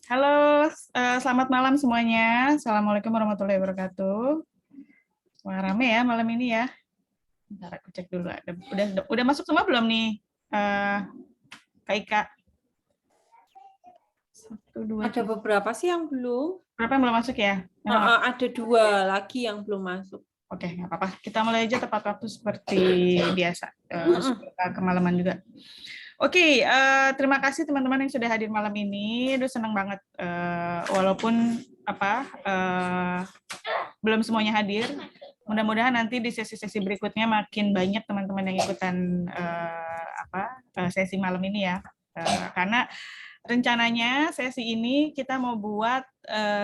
Halo, selamat malam semuanya. Assalamualaikum warahmatullahi wabarakatuh. Wah, rame ya malam ini ya. Bentar aku cek dulu. Udah masuk semua belum nih? Eh, Kak Ika. Satu, dua, Ada tiga. beberapa sih yang belum. Berapa yang belum masuk ya? Nggak apa-apa. Ada 2 lagi yang belum masuk. Oke, nggak apa-apa. Kita mulai aja tepat waktu seperti biasa. Kemalaman juga. Oke, terima kasih teman-teman yang sudah hadir malam ini. Aduh, senang banget. Walaupun belum semuanya hadir. Mudah-mudahan nanti di sesi-sesi berikutnya makin banyak teman-teman yang ikutan sesi malam ini ya. Karena rencananya sesi ini kita mau buat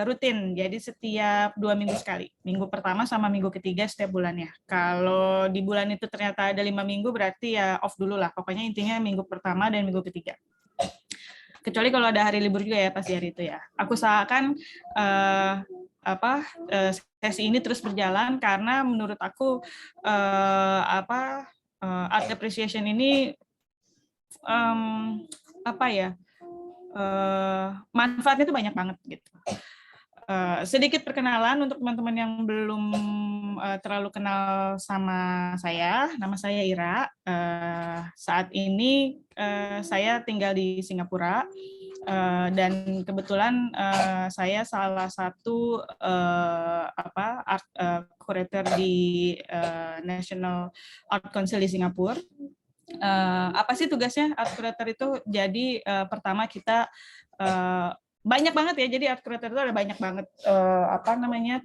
rutin, jadi setiap 2 minggu sekali. Minggu pertama sama minggu ketiga setiap bulannya. Kalau di bulan itu ternyata ada 5 minggu, berarti ya off dulu lah. Pokoknya intinya minggu pertama dan minggu ketiga. Kecuali kalau ada hari libur juga ya, pasti hari itu ya. Aku usahakan sesi ini terus berjalan karena menurut aku art appreciation ini manfaatnya itu banyak banget gitu. Sedikit perkenalan untuk teman-teman yang belum terlalu kenal sama saya. Nama saya Ira. Saat ini saya tinggal di Singapura dan kebetulan saya salah satu art curator di National Art Council di Singapura. Apa sih tugasnya art curator itu? Jadi pertama kita banyak banget ya, jadi art curator itu ada banyak banget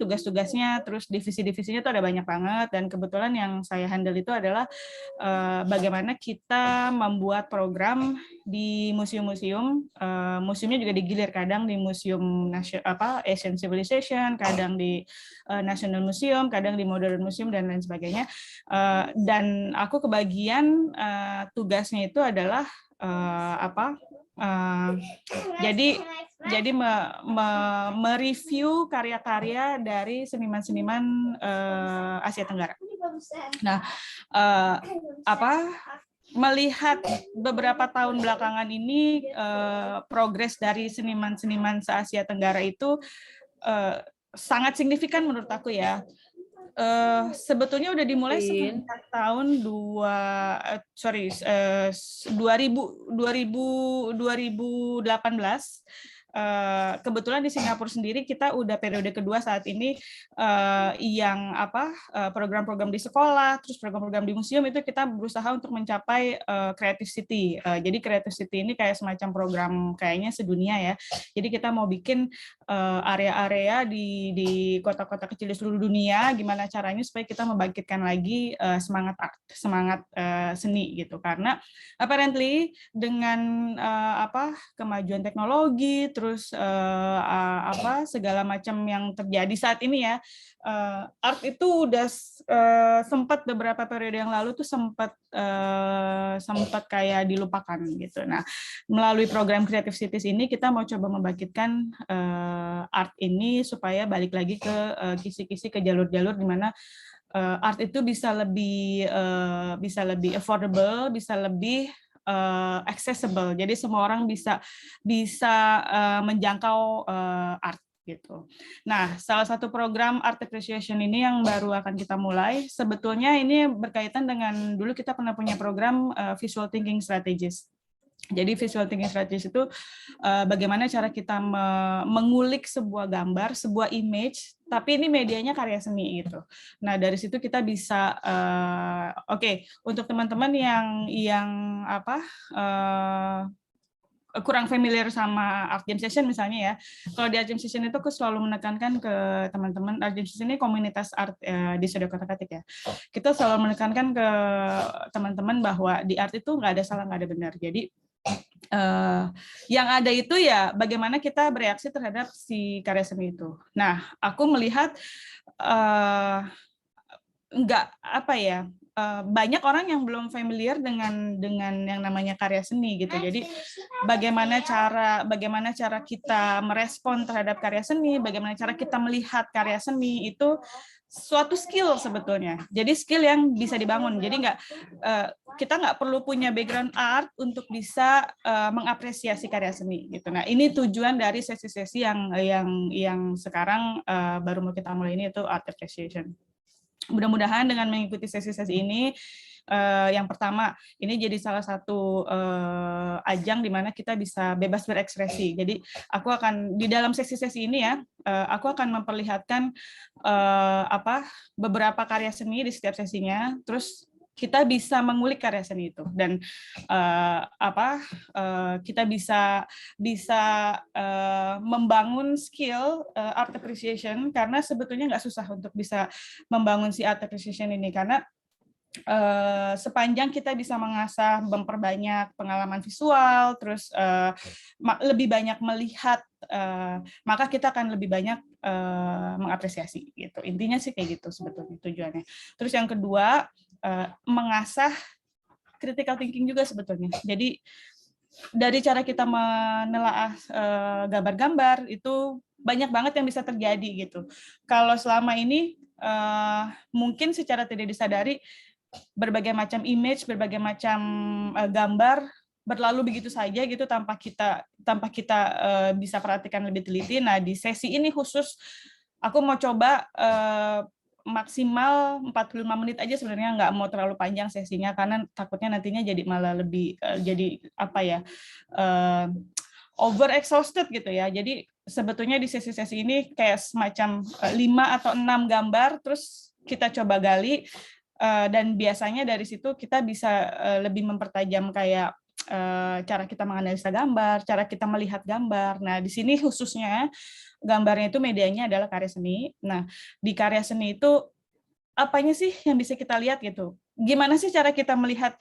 tugas-tugasnya, terus divisi-divisinya itu ada banyak banget, dan kebetulan yang saya handle itu adalah bagaimana kita membuat program di museum-museum. Museumnya juga digilir, kadang di Museum Asian Civilization, kadang di National Museum, kadang di Modern Museum, dan lain sebagainya. Dan aku kebagian tugasnya itu adalah jadi mereview karya-karya dari seniman-seniman Asia Tenggara. Nah, melihat beberapa tahun belakangan ini progres dari seniman-seniman se-Asia Tenggara itu sangat signifikan menurut aku ya. Sebetulnya udah dimulai semenjak tahun 2018. Kebetulan di Singapura sendiri kita udah periode kedua saat ini yang program-program di sekolah, terus program-program di museum itu kita berusaha untuk mencapai Creative City. Jadi Creative City ini kayak semacam program kayaknya sedunia ya. Jadi kita mau bikin area-area di kota-kota kecil di seluruh dunia, gimana caranya supaya kita membangkitkan lagi semangat seni gitu. Karena apparently dengan kemajuan teknologi, terus segala macam yang terjadi saat ini ya, art itu udah sempat beberapa periode yang lalu tuh sempat kayak dilupakan gitu. Nah, melalui program Creative Cities ini kita mau coba membangkitkan art ini supaya balik lagi ke kisi-kisi, ke jalur-jalur di mana art itu bisa lebih affordable, bisa lebih accessible. Jadi semua orang bisa menjangkau art gitu. Nah, salah satu program Art Appreciation ini yang baru akan kita mulai, sebetulnya ini berkaitan dengan dulu kita pernah punya program Visual Thinking Strategies. Jadi visual thinking strategies itu bagaimana cara kita mengulik sebuah gambar, sebuah image, tapi ini medianya karya seni gitu. Nah, dari situ kita bisa untuk teman-teman yang kurang familiar sama art jam session misalnya ya. Kalau di art jam session itu aku selalu menekankan ke teman-teman, art jam session ini komunitas art di Studio Kotak-Katik ya. Kita selalu menekankan ke teman-teman bahwa di art itu nggak ada salah, nggak ada benar. Jadi yang ada itu ya bagaimana kita bereaksi terhadap si karya seni itu. Nah, aku melihat banyak orang yang belum familiar dengan yang namanya karya seni gitu. Jadi bagaimana cara kita merespon terhadap karya seni, bagaimana cara kita melihat karya seni itu suatu skill sebetulnya. Jadi skill yang bisa dibangun. Jadi kita nggak perlu punya background art untuk bisa mengapresiasi karya seni gitu. Nah, ini tujuan dari sesi-sesi yang sekarang baru mau kita mulai ini, itu art appreciation. Mudah-mudahan dengan mengikuti sesi-sesi ini, yang pertama, ini jadi salah satu ajang di mana kita bisa bebas berekspresi. Jadi aku akan di dalam sesi-sesi ini ya, aku akan memperlihatkan beberapa karya seni di setiap sesinya. Terus kita bisa mengulik karya seni itu dan kita bisa membangun skill art appreciation, karena sebetulnya nggak susah untuk bisa membangun si art appreciation ini, karena sepanjang kita bisa mengasah, memperbanyak pengalaman visual, terus lebih banyak melihat, maka kita akan lebih banyak mengapresiasi gitu. Intinya sih kayak gitu sebetulnya tujuannya. Terus yang kedua, mengasah critical thinking juga sebetulnya. Jadi dari cara kita menelaah gambar-gambar itu banyak banget yang bisa terjadi gitu. Kalau selama ini mungkin secara tidak disadari berbagai macam image, berbagai macam gambar berlalu begitu saja gitu tanpa kita bisa perhatikan lebih teliti. Nah, di sesi ini khusus aku mau coba maksimal 45 menit aja, sebenarnya nggak mau terlalu panjang sesinya karena takutnya nantinya jadi malah lebih jadi over exhausted gitu ya. Jadi sebetulnya di sesi-sesi ini kayak semacam 5 atau 6 gambar terus kita coba gali, dan biasanya dari situ kita bisa lebih mempertajam kayak cara kita menganalisa gambar, cara kita melihat gambar. Nah, di sini khususnya gambarnya itu medianya adalah karya seni. Nah, di karya seni itu apanya sih yang bisa kita lihat gitu? Gimana sih cara kita melihat,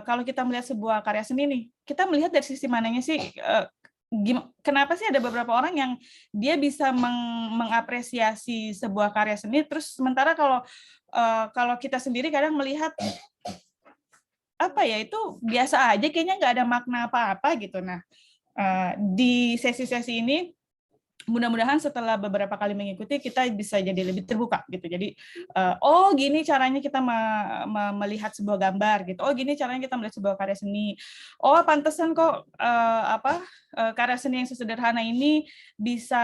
kalau kita melihat sebuah karya seni nih, kita melihat dari sisi mananya sih? Kenapa sih ada beberapa orang yang dia bisa mengapresiasi sebuah karya seni, terus sementara kalau kita sendiri kadang melihat itu biasa aja, kayaknya nggak ada makna apa-apa gitu. Nah, di sesi-sesi ini mudah-mudahan setelah beberapa kali mengikuti kita bisa jadi lebih terbuka gitu. Jadi gini caranya kita melihat sebuah gambar gitu. Oh, gini caranya kita melihat sebuah karya seni. Oh, pantesan kok karya seni yang sesederhana ini bisa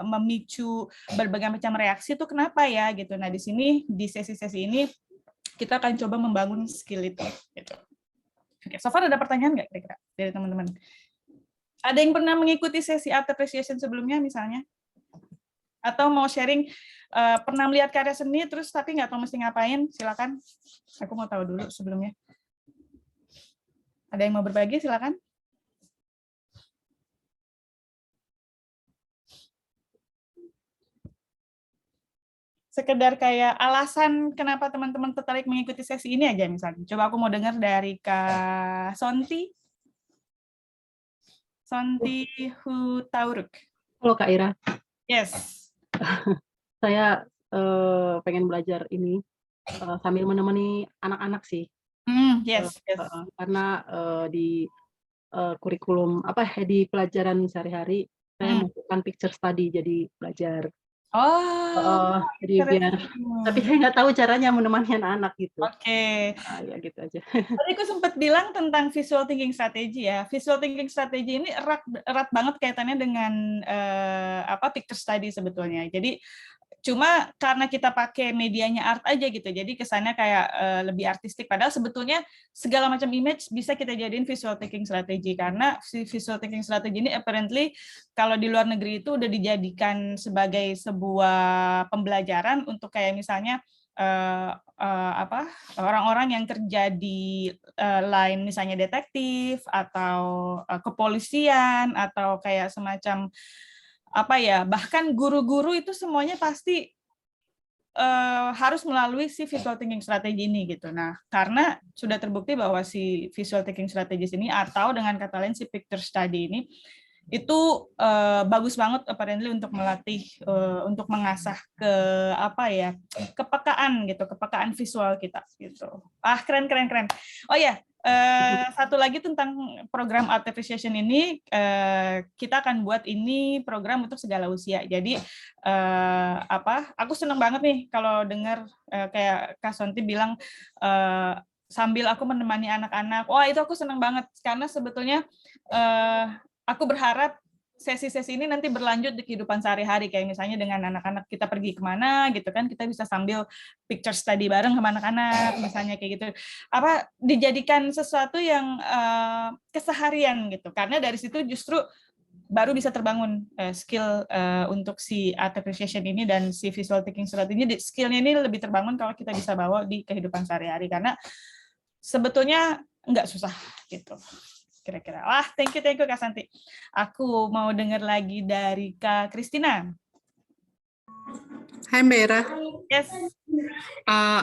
memicu berbagai macam reaksi, itu kenapa ya gitu. Nah, di sini di sesi-sesi ini kita akan coba membangun skill itu gitu. Oke, so far ada pertanyaan nggak kira-kira dari teman-teman? Ada yang pernah mengikuti sesi art appreciation sebelumnya misalnya? Atau mau sharing pernah melihat karya seni terus tapi nggak tahu mesti ngapain? Silakan. Aku mau tahu dulu sebelumnya. Ada yang mau berbagi? Silakan. Sekedar kayak alasan kenapa teman-teman tertarik mengikuti sesi ini aja misalnya. Coba aku mau dengar dari Kak Sonti. Sonti Hutauruk. Halo Kak Ira. Yes. Saya pengen belajar ini sambil menemani anak-anak sih. Yes. Karena di kurikulum di pelajaran sehari-hari saya melakukan picture study, jadi belajar. Jadi biar, tapi saya nggak tahu caranya menemani anak-anak gitu. Oke. Ya gitu aja. Tadi aku sempat bilang tentang visual thinking strategy ya. Visual thinking strategy ini erat banget kaitannya dengan picture study sebetulnya. Jadi cuma karena kita pakai medianya art aja gitu, jadi kesannya kayak lebih artistik. Padahal sebetulnya segala macam image bisa kita jadiin visual thinking strategy, karena si visual thinking strategy ini apparently kalau di luar negeri itu udah dijadikan sebagai sebuah pembelajaran untuk kayak misalnya orang-orang yang kerja di line misalnya detektif atau kepolisian atau kayak semacam bahkan guru-guru itu semuanya pasti harus melalui si visual thinking strategy ini gitu. Nah, karena sudah terbukti bahwa si visual thinking strategies ini atau dengan kata lain si picture study ini itu bagus banget apparently untuk melatih untuk mengasah kepekaan gitu, kepekaan visual kita gitu. Keren. Oh ya, Satu lagi tentang program Art Appreciation ini, kita akan buat ini program untuk segala usia. Jadi aku senang banget nih kalau dengar kayak Kak Sonti bilang sambil aku menemani anak-anak. Wah, itu aku senang banget karena sebetulnya aku berharap sesi-sesi ini nanti berlanjut di kehidupan sehari-hari, kayak misalnya dengan anak-anak kita pergi kemana gitu kan, kita bisa sambil picture study bareng sama anak-anak misalnya kayak gitu, dijadikan sesuatu yang keseharian gitu, karena dari situ justru baru bisa terbangun skill untuk si art appreciation ini dan si visual thinking surat ini, skillnya ini lebih terbangun kalau kita bisa bawa di kehidupan sehari-hari, karena sebetulnya nggak susah gitu. Kira-kira. Wah, thank you Kak Santi. Aku mau dengar lagi dari Kak Kristina. Hai Mbak Era. Yes.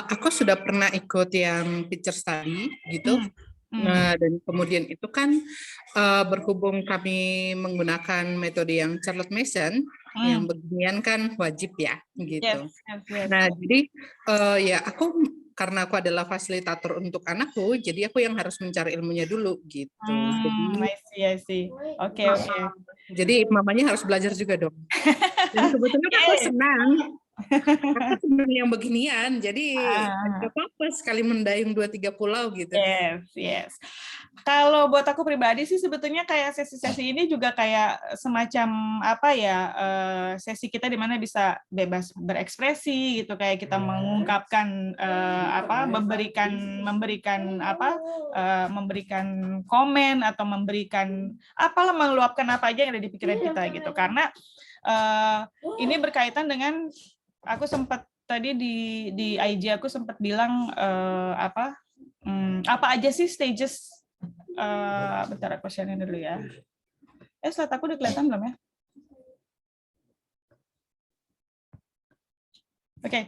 Aku sudah pernah ikut yang picture study gitu. Nah, dan kemudian itu kan berhubung kami menggunakan metode yang Charlotte Mason, yang beginian kan wajib ya gitu. Yes. Nah, jadi ya karena aku adalah fasilitator untuk anakku, jadi aku yang harus mencari ilmunya dulu gitu. I see. Oke. Jadi mamanya harus belajar juga dong. Dan sebetulnya aku senang. Aku senang yang beginian, jadi nggak apa-apa sekali mendayung 2-3 pulau gitu. Yes. Kalau buat aku pribadi sih sebetulnya kayak sesi-sesi ini juga kayak semacam sesi kita di mana bisa bebas berekspresi gitu, kayak kita mengungkapkan memberikan komen atau memberikan meluapkan apa aja yang ada di pikiran kita gitu, karena ini berkaitan dengan aku sempat tadi di IG aku sempat bilang apa aja sih stages. Bentar aku share-in dulu ya. Slide aku udah kelihatan belum ya? Oke.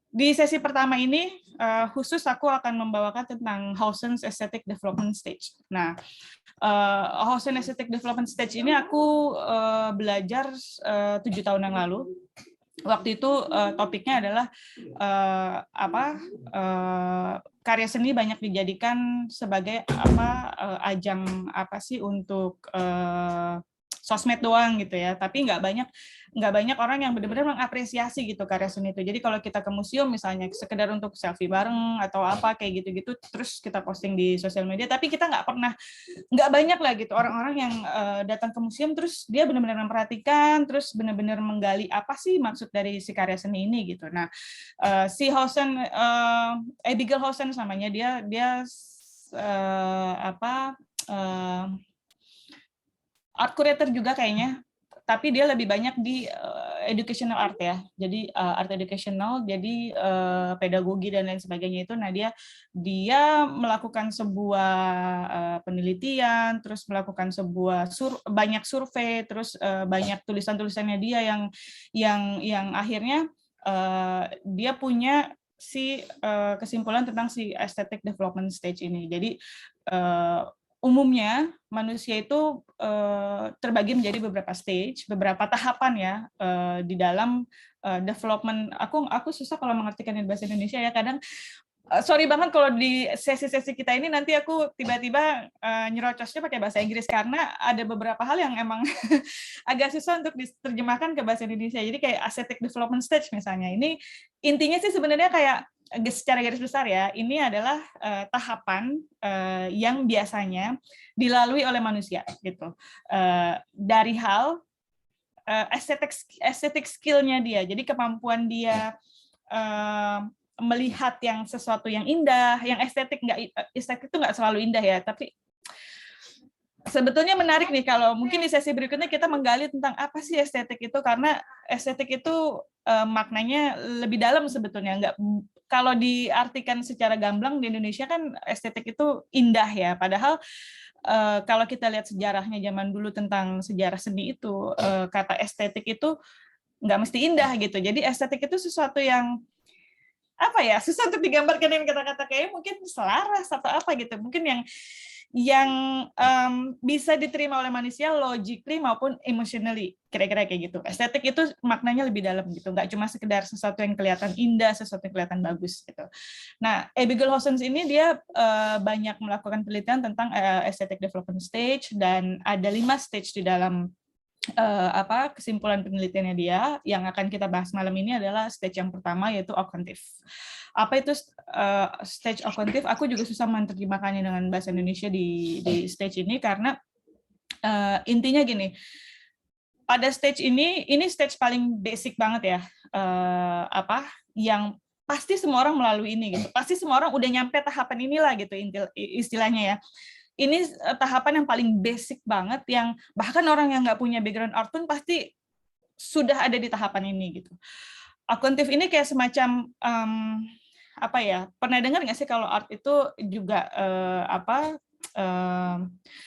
Di sesi pertama ini khusus aku akan membawakan tentang Howson's Aesthetic Development Stage. Nah, Howson Aesthetic Development Stage ini aku belajar 7 tahun yang lalu. Waktu itu topiknya adalah karya seni banyak dijadikan sebagai ajang untuk sosmed doang gitu ya, tapi nggak banyak orang yang benar-benar mengapresiasi gitu karya seni itu. Jadi kalau kita ke museum misalnya sekedar untuk selfie bareng atau apa kayak gitu-gitu, terus kita posting di sosial media, tapi kita nggak banyak lah gitu orang-orang yang datang ke museum terus dia benar-benar memperhatikan, terus benar-benar menggali apa sih maksud dari si karya seni ini gitu. Nah, si Howson, Abigail Howson namanya, dia art curator juga kayaknya, tapi dia lebih banyak di educational art ya. Jadi art educational, jadi pedagogi dan lain sebagainya itu. Nah, dia melakukan sebuah penelitian, terus melakukan banyak survei, terus banyak tulisan-tulisannya dia yang akhirnya dia punya kesimpulan tentang si aesthetic development stage ini. Jadi umumnya manusia itu terbagi menjadi beberapa stage, beberapa tahapan ya di dalam development. Aku susah kalau mengartikan di bahasa Indonesia ya, kadang sorry banget kalau di sesi-sesi kita ini nanti aku tiba-tiba nyerocosnya pakai bahasa Inggris karena ada beberapa hal yang emang agak susah untuk diterjemahkan ke bahasa Indonesia. Jadi kayak aesthetic development stage misalnya, ini intinya sih sebenarnya kayak secara garis besar ya, ini adalah tahapan yang biasanya dilalui oleh manusia gitu, dari hal estetik skill-nya dia, jadi kemampuan dia melihat yang sesuatu yang indah, yang estetik itu nggak selalu indah ya, tapi sebetulnya menarik nih kalau mungkin di sesi berikutnya kita menggali tentang apa sih estetik itu, karena estetik itu maknanya lebih dalam sebetulnya. Kalau diartikan secara gamblang di Indonesia kan estetik itu indah ya, padahal kalau kita lihat sejarahnya zaman dulu tentang sejarah seni itu, kata estetik itu nggak mesti indah gitu. Jadi estetik itu sesuatu yang susah untuk digambarkan dengan kata-kata, kayak mungkin selaras atau apa gitu, mungkin yang bisa diterima oleh manusia logically maupun emotionally, kira-kira kayak gitu. Estetik itu maknanya lebih dalam gitu, nggak cuma sekedar sesuatu yang kelihatan indah, sesuatu yang kelihatan bagus gitu. Nah, Abigail Hawson ini dia banyak melakukan penelitian tentang aesthetic development stage, dan ada 5 stage di dalam kesimpulan penelitiannya dia. Yang akan kita bahas malam ini adalah stage yang pertama, yaitu occontive. Apa itu stage occontive? Aku juga susah menerjemahkannya dengan bahasa Indonesia di stage ini, karena intinya gini, pada stage ini stage paling basic banget ya, yang pasti semua orang melalui ini gitu, pasti semua orang udah nyampe tahapan inilah gitu istilahnya ya. Ini tahapan yang paling basic banget, yang bahkan orang yang nggak punya background art pun pasti sudah ada di tahapan ini gitu. Occontive ini kayak semacam pernah dengar nggak sih kalau art itu juga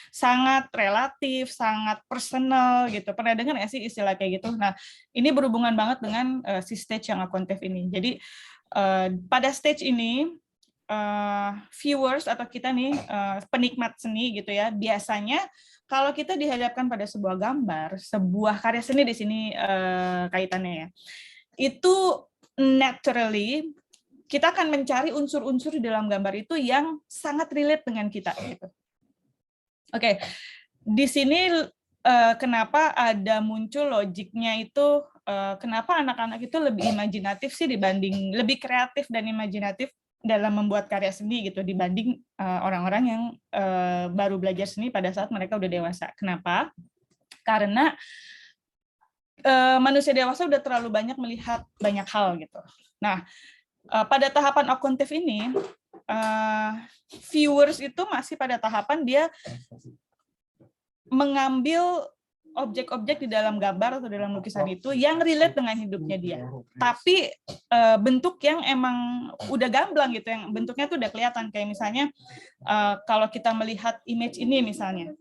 sangat relatif, sangat personal gitu. Pernah dengar nggak sih istilah kayak gitu? Nah, ini berhubungan banget dengan si stage yang occontive ini. Jadi pada stage ini viewers atau kita nih penikmat seni gitu ya, biasanya kalau kita dihadapkan pada sebuah gambar, sebuah karya seni di sini kaitannya ya, itu naturally kita akan mencari unsur-unsur di dalam gambar itu yang sangat relate dengan kita gitu. Oke, di sini kenapa ada muncul logiknya itu, kenapa anak-anak itu lebih imajinatif sih dibanding, lebih kreatif dan imajinatif dalam membuat karya seni gitu dibanding orang-orang yang baru belajar seni pada saat mereka udah dewasa. Kenapa? Karena manusia dewasa udah terlalu banyak melihat banyak hal gitu. Nah, pada tahapan occontive ini, viewers itu masih pada tahapan dia mengambil objek-objek di dalam gambar atau dalam lukisan itu yang relate dengan hidupnya dia. Tapi bentuk yang emang udah gamblang gitu, yang bentuknya tuh udah kelihatan. Kayak misalnya kalau kita melihat image ini misalnya.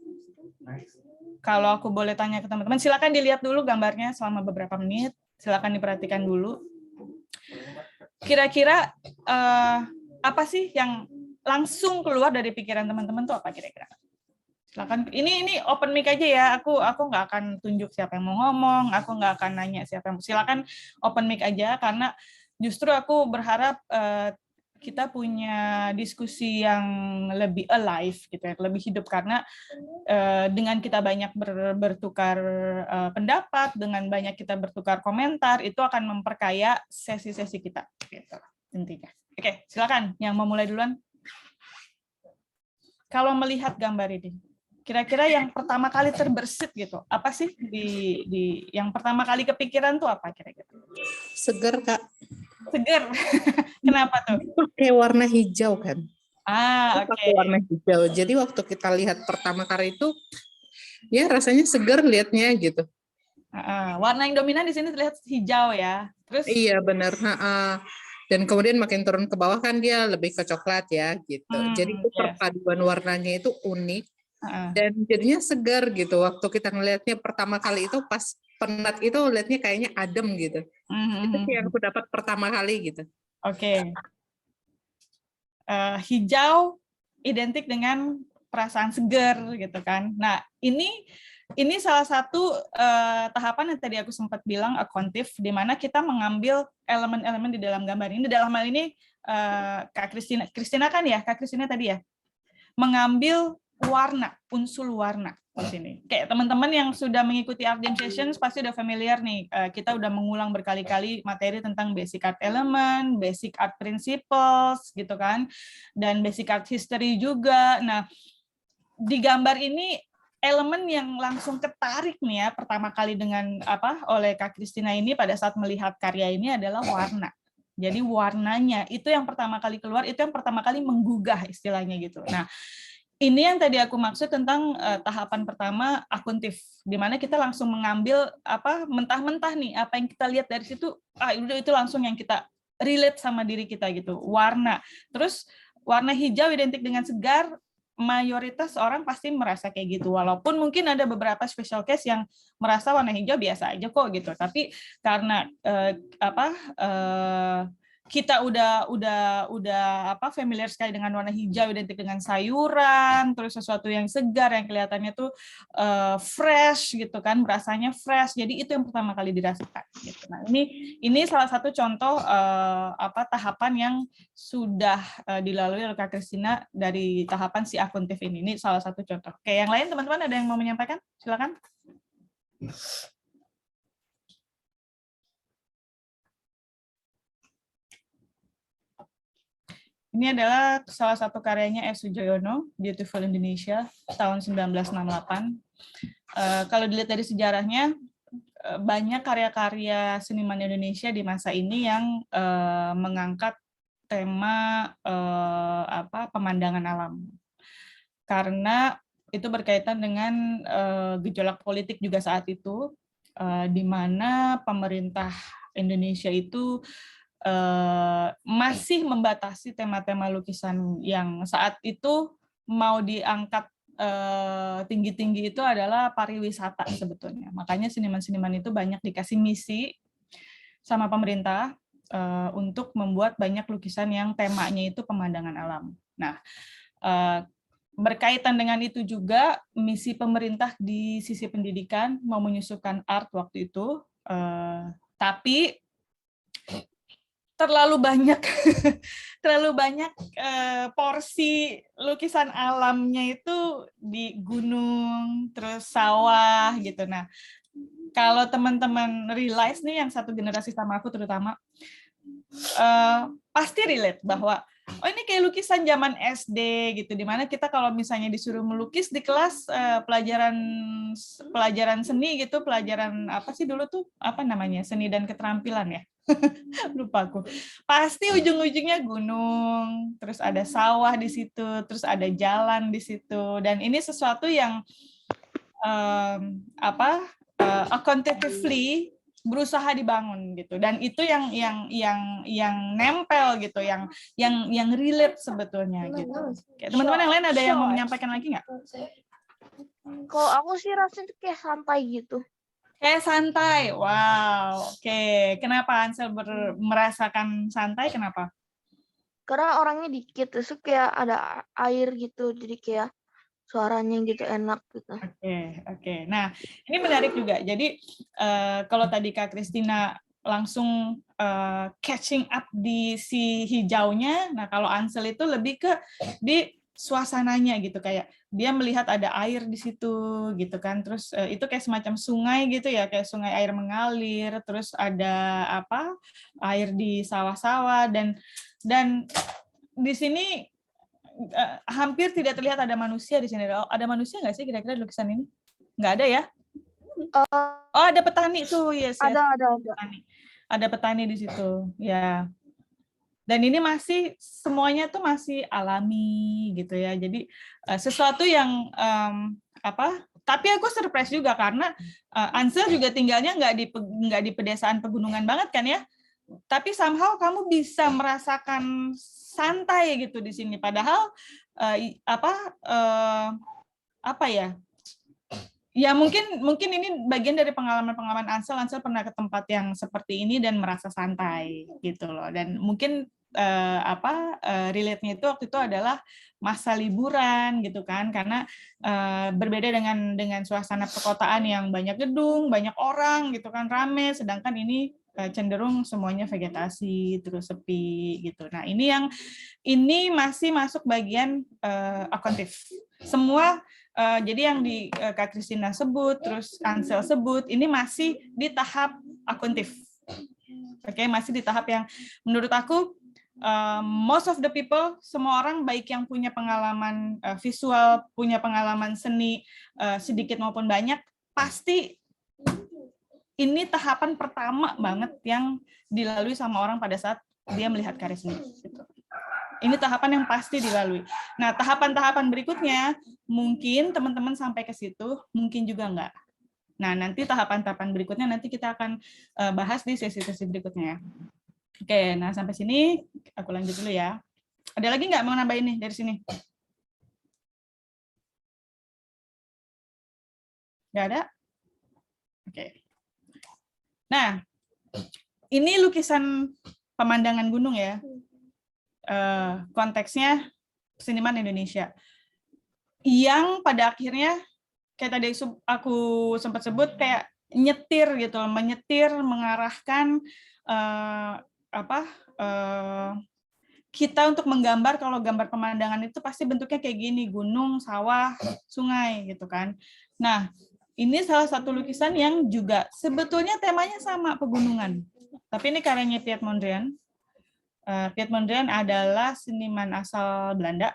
Kalau aku boleh tanya ke teman-teman, silakan dilihat dulu gambarnya selama beberapa menit, silakan diperhatikan dulu. Kira-kira apa sih yang langsung keluar dari pikiran teman-teman tuh apa kira-kira? Silakan. Ini open mic aja ya. Aku nggak akan tunjuk siapa yang mau ngomong, aku nggak akan nanya siapa yang mau. Silakan open mic aja, karena justru aku berharap kita punya diskusi yang lebih alive gitu ya, lebih hidup, karena dengan kita banyak bertukar pendapat, dengan banyak kita bertukar komentar, itu akan memperkaya sesi-sesi kita gitu intinya. Oke, silakan yang mau mulai duluan. Kalau melihat gambar ini, kira-kira yang pertama kali terbersit gitu, apa sih di yang pertama kali kepikiran tuh apa kira-kira? Seger, Kak. Seger. Kenapa tuh? Pakai warna hijau kan. Oke. Pakai warna hijau. Jadi waktu kita lihat pertama kali itu, ya rasanya seger liatnya gitu. Warna yang dominan di sini terlihat hijau ya. Terus? Iya benar. Dan kemudian makin turun ke bawah kan dia lebih ke coklat ya gitu. Jadi itu perpaduan warnanya itu unik dan jadinya segar gitu. Waktu kita ngelihatnya pertama kali itu pas penat itu lihatnya kayaknya adem gitu. Itu sih yang aku dapat pertama kali gitu. Oke. Hijau identik dengan perasaan segar gitu kan. Nah, ini salah satu tahapan yang tadi aku sempat bilang occontive, di mana kita mengambil elemen-elemen di dalam gambar ini. Dalam hal ini Kak Kristina kan ya, Kak Kristina tadi ya, mengambil warna, unsur warna di sini. Kayak teman-teman yang sudah mengikuti Art Jam Sessions pasti udah familiar nih. Kita udah mengulang berkali-kali materi tentang basic art element, basic art principles gitu kan, dan basic art history juga. Nah, di gambar ini elemen yang langsung ketarik nih ya pertama kali dengan oleh Kak Kristina ini pada saat melihat karya ini adalah warna. Jadi warnanya itu yang pertama kali keluar, itu yang pertama kali menggugah istilahnya gitu. Nah, ini yang tadi aku maksud tentang tahapan pertama occontive, di mana kita langsung mengambil mentah-mentah nih apa yang kita lihat dari situ, itu langsung yang kita relate sama diri kita gitu, warna. Terus warna hijau identik dengan segar. Mayoritas orang pasti merasa kayak gitu, walaupun mungkin ada beberapa special case yang merasa warna hijau biasa aja kok gitu, tapi karena kita udah apa familiar sekali dengan warna hijau, identik dengan sayuran, terus sesuatu yang segar yang kelihatannya tuh fresh gitu kan, rasanya fresh. Jadi itu yang pertama kali dirasakan gitu. Nah, ini salah satu contoh apa tahapan yang sudah dilalui oleh Kak Christina dari tahapan si akuntif ini. Ini salah satu contoh. Oke, yang lain teman-teman ada yang mau menyampaikan? Silakan. Ini adalah salah satu karyanya S. Sujoyono, Beautiful Indonesia, tahun 1968. Kalau dilihat dari sejarahnya, banyak karya-karya seniman Indonesia di masa ini yang mengangkat tema pemandangan alam. Karena itu berkaitan dengan gejolak politik juga saat itu, di mana pemerintah Indonesia itu masih membatasi tema-tema lukisan yang saat itu mau diangkat tinggi-tinggi itu adalah pariwisata sebetulnya. Makanya seniman-seniman itu banyak dikasih misi sama pemerintah untuk membuat banyak lukisan yang temanya itu pemandangan alam. Nah, berkaitan dengan itu juga misi pemerintah di sisi pendidikan mau menyusukan art waktu itu, tapi terlalu banyak porsi lukisan alamnya itu di gunung, terus sawah gitu. Nah, kalau teman-teman realize nih yang satu generasi sama aku terutama, pasti relate bahwa oh ini kayak lukisan zaman SD gitu, dimana kita kalau misalnya disuruh melukis di kelas pelajaran seni gitu, pelajaran apa sih dulu tuh apa namanya, seni dan keterampilan ya. Lupa aku. Pasti ujung-ujungnya gunung, terus ada sawah di situ, terus ada jalan di situ, dan ini sesuatu yang quantitatively berusaha dibangun gitu, dan itu yang nempel gitu, yang relate sebetulnya gitu. Teman-teman yang lain ada yang mau menyampaikan lagi nggak? Kalau aku sih rasanya kayak santai gitu. Kayak santai, wow, oke. Kenapa Ansel merasakan santai? Kenapa? Karena orangnya dikit, terus kayak ada air gitu, jadi kayak suaranya gitu enak gitu. Oke. Nah, ini menarik juga. Jadi kalau tadi Kak Christina langsung catching up di si hijaunya, nah kalau Ansel itu lebih ke di suasananya gitu, kayak dia melihat ada air di situ gitu kan, terus itu kayak semacam sungai gitu ya, kayak sungai air mengalir, terus ada apa air di sawah-sawah, dan di sini hampir tidak terlihat ada manusia di sini. Ada manusia nggak sih kira-kira di lukisan ini? Nggak ada ya? Oh, ada petani tuh, yes. Ada. Petani. Ada petani di situ, ya. Dan ini masih semuanya tuh masih alami gitu ya. Jadi sesuatu yang tapi aku surprise juga karena Ansel juga tinggalnya nggak di pedesaan pegunungan banget kan ya. Tapi somehow kamu bisa merasakan santai gitu di sini. Padahal apa ya? Ya mungkin ini bagian dari pengalaman Ansel. Ansel pernah ke tempat yang seperti ini dan merasa santai gitu loh. Dan mungkin relate-nya itu waktu itu adalah masa liburan gitu kan, karena berbeda dengan suasana perkotaan yang banyak gedung, banyak orang gitu kan, rame, sedangkan ini cenderung semuanya vegetasi terus sepi gitu. Nah, ini masih masuk bagian akuntif. Semua jadi yang di Kak Christina sebut, terus Ansel sebut, ini masih di tahap akuntif. Oke, masih di tahap yang menurut aku most of the people, semua orang baik yang punya pengalaman visual, punya pengalaman seni sedikit maupun banyak, pasti ini tahapan pertama banget yang dilalui sama orang pada saat dia melihat karya seni. Gitu. Ini tahapan yang pasti dilalui. Nah, tahapan-tahapan berikutnya, mungkin teman-teman sampai ke situ, mungkin juga enggak. Nah, nanti tahapan-tahapan berikutnya nanti kita akan bahas di sesi-sesi berikutnya. Oke, nah sampai sini aku lanjut dulu ya. Ada lagi nggak mau nambahin nih dari sini? Nggak ada? Oke. Nah, ini lukisan pemandangan gunung ya. Konteksnya seniman Indonesia. Yang pada akhirnya kayak tadi aku sempat sebut kayak nyetir gitu, menyetir, mengarahkan kita untuk menggambar kalau gambar pemandangan itu pasti bentuknya kayak gini, gunung, sawah, sungai gitu kan. Nah, ini salah satu lukisan yang juga sebetulnya temanya sama, pegunungan. Tapi ini karyanya Piet Mondrian. Piet Mondrian adalah seniman asal Belanda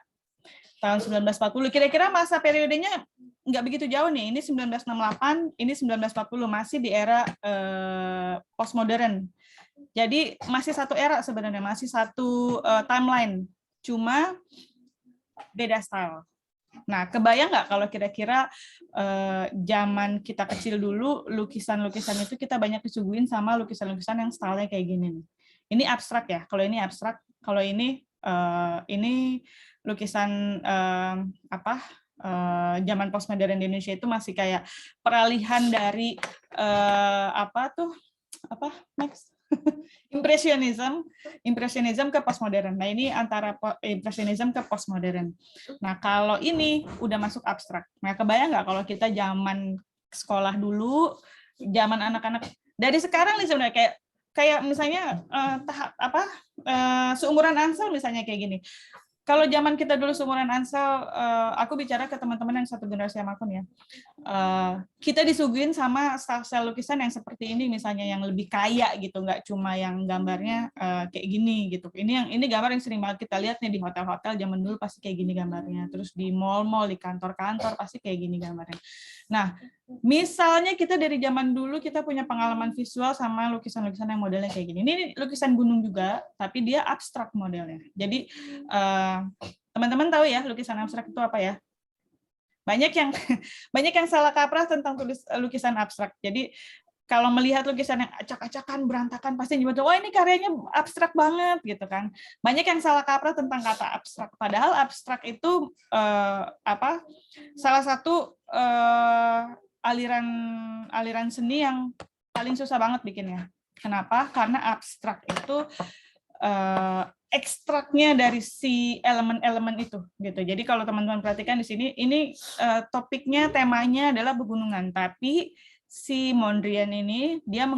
tahun 1940. Kira-kira masa periodenya nggak begitu jauh nih. Ini 1968, ini 1940, masih di era postmodern. Jadi masih satu era sebenarnya, masih satu timeline. Cuma beda style. Nah, kebayang nggak kalau kira-kira zaman kita kecil dulu, lukisan-lukisan itu kita banyak disuguhin sama lukisan-lukisan yang stylenya kayak gini nih. Ini abstrak ya. Kalau ini abstrak, kalau ini lukisan zaman postmodern di Indonesia itu masih kayak peralihan dari impresionisme ke postmodern. Nah, ini antara impresionisme ke postmodern. Nah, kalau ini udah masuk abstrak. Nah, kebayang nggak kalau kita zaman sekolah dulu, zaman anak-anak dari sekarang nih sebenarnya kayak misalnya seumuran Ansel misalnya kayak gini. Kalau zaman kita dulu seumuran Ansel, aku bicara ke teman-teman yang satu generasi sama aku ya. Kita disuguhin sama style lukisan yang seperti ini misalnya, yang lebih kaya gitu, nggak cuma yang gambarnya kayak gini gitu. Ini gambar yang sering banget kita lihat nih di hotel-hotel zaman dulu pasti kayak gini gambarnya. Terus di mall-mall, di kantor-kantor pasti kayak gini gambarnya. Nah, misalnya kita dari zaman dulu kita punya pengalaman visual sama lukisan-lukisan yang modelnya kayak gini. Ini lukisan gunung juga, tapi dia abstrak modelnya. Jadi teman-teman tahu ya lukisan abstrak itu apa ya? Banyak yang salah kaprah tentang lukisan abstrak. Jadi kalau melihat lukisan yang acak-acakan, berantakan, pasti nyebut, wah ini karyanya abstrak banget gitu kan. Banyak yang salah kaprah tentang kata abstrak. Padahal abstrak itu salah satu aliran seni yang paling susah banget bikinnya. Kenapa? Karena abstrak itu ekstraknya dari si elemen-elemen itu gitu. Jadi kalau teman-teman perhatikan di sini, ini topiknya, temanya adalah pegunungan, tapi si Mondrian ini dia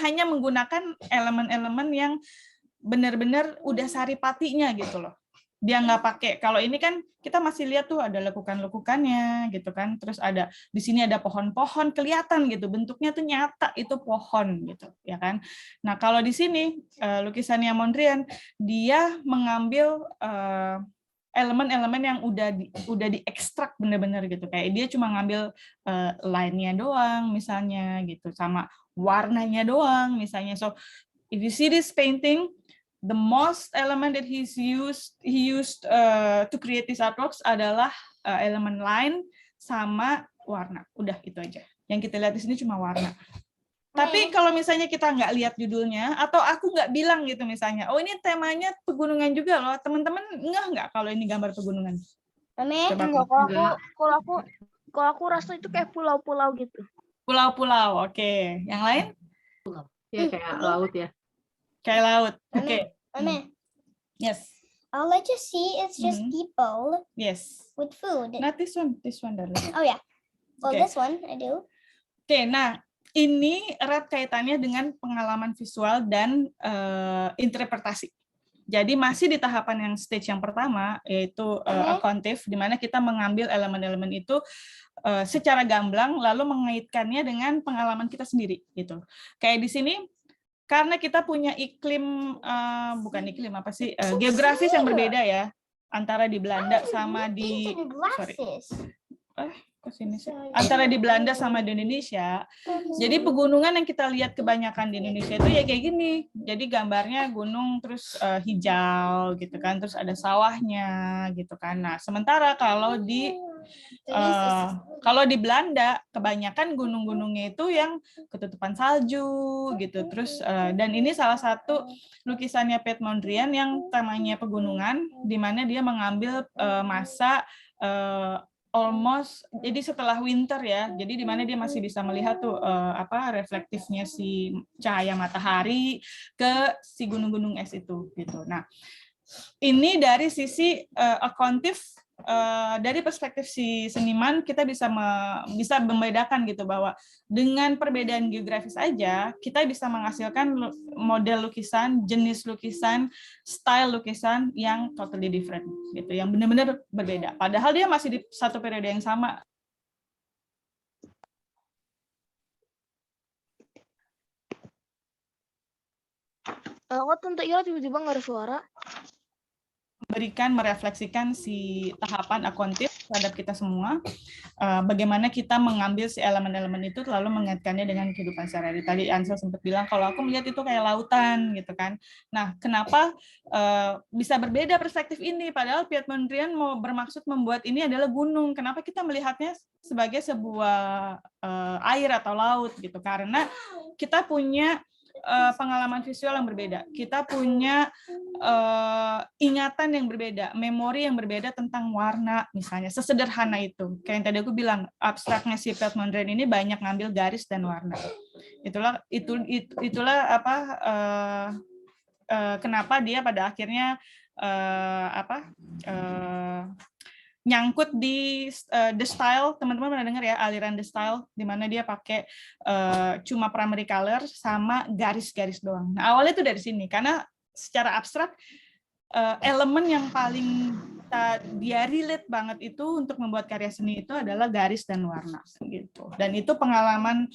hanya menggunakan elemen-elemen yang benar-benar udah saripatinya gitu loh. Dia nggak pakai, kalau ini kan kita masih lihat tuh ada lekukan-lekukannya gitu kan, terus ada di sini ada pohon-pohon kelihatan gitu, bentuknya tuh nyata itu pohon gitu ya kan. Nah kalau di sini lukisannya Mondrian, dia mengambil elemen-elemen yang udah diekstrak bener-bener gitu, kayak dia cuma ngambil line-nya doang misalnya gitu, sama warnanya doang misalnya. So if you see this painting, the most element that he used to create these artworks adalah elemen line sama warna. Udah itu aja. Yang kita lihat di sini cuma warna. Tapi kalau misalnya kita nggak lihat judulnya, atau aku nggak bilang gitu misalnya, oh ini temanya pegunungan juga loh, teman-teman nggak kalau ini gambar pegunungan? Kalau aku rasa itu kayak pulau-pulau gitu. Pulau-pulau, oke. Yang lain? Pulau. Ya kayak laut ya. Kayak laut, oke. Yes. I'll let you see. It's just people. Yes. With food. Not this one darling. Oh yeah. Well, Okay. this one I do. Oke, nah ini erat kaitannya dengan pengalaman visual dan interpretasi. Jadi masih di tahapan yang stage yang pertama, yaitu accountive, di mana kita mengambil elemen-elemen itu secara gamblang, lalu mengaitkannya dengan pengalaman kita sendiri. Gitu. Kayak di sini, karena kita punya iklim, geografis yang berbeda ya, antara di Belanda sama di... antara di Belanda sama di Indonesia. Jadi pegunungan yang kita lihat kebanyakan di Indonesia itu ya kayak gini. Jadi gambarnya gunung terus hijau gitu kan, terus ada sawahnya gitu kan. Nah, sementara kalau di Belanda kebanyakan gunung-gunungnya itu yang ketutupan salju gitu. Terus dan ini salah satu lukisannya Piet Mondrian yang temanya pegunungan, di mana dia mengambil masa almost, jadi setelah winter ya, jadi di mana dia masih bisa melihat tuh reflektifnya si cahaya matahari ke si gunung-gunung es itu gitu. Nah, ini dari sisi akontif, dari perspektif si seniman kita bisa membedakan gitu bahwa dengan perbedaan geografis aja kita bisa menghasilkan model lukisan, jenis lukisan, style lukisan yang totally different gitu, yang benar-benar berbeda. Padahal dia masih di satu periode yang sama. Kok Tante Ira tiba-tiba nggak ada suara? Merefleksikan si tahapan akontif terhadap kita semua, bagaimana kita mengambil si elemen-elemen itu lalu mengaitkannya dengan kehidupan sehari-hari. Tadi Ansel sempat bilang kalau aku melihat itu kayak lautan gitu kan. Nah, kenapa bisa berbeda perspektif ini padahal Piet Mondrian mau bermaksud membuat ini adalah gunung. Kenapa kita melihatnya sebagai sebuah air atau laut gitu? Karena kita punya pengalaman visual yang berbeda, kita punya ingatan yang berbeda, memori yang berbeda tentang warna misalnya, sesederhana itu. Kayak yang tadi aku bilang, abstraknya si Piet Mondrian ini banyak ngambil garis dan warna. Itulah kenapa dia pada akhirnya nyangkut di The Style. Teman-teman pernah dengar ya aliran The Style, di mana dia pakai cuma primary color sama garis-garis doang. Nah, awalnya itu dari sini, karena secara abstrak elemen yang paling dia relate banget itu untuk membuat karya seni itu adalah garis dan warna gitu. Dan itu pengalaman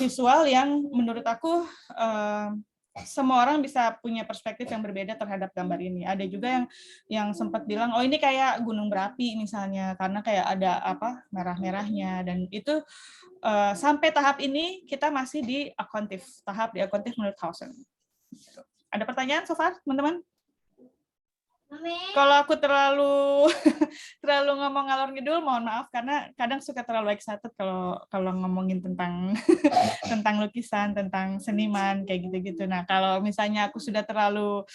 visual yang menurut aku semua orang bisa punya perspektif yang berbeda terhadap gambar ini. Ada juga yang sempat bilang, oh ini kayak gunung berapi misalnya, karena kayak ada merah-merahnya. Dan itu sampai tahap ini kita masih di akontif, tahap di akontif menurut Hausen. Ada pertanyaan so far, teman-teman? Kalau aku terlalu ngomong ngalor ngidul, mohon maaf karena kadang suka terlalu excited kalau ngomongin tentang tentang lukisan, tentang seniman kayak gitu-gitu. Nah, kalau misalnya aku sudah terlalu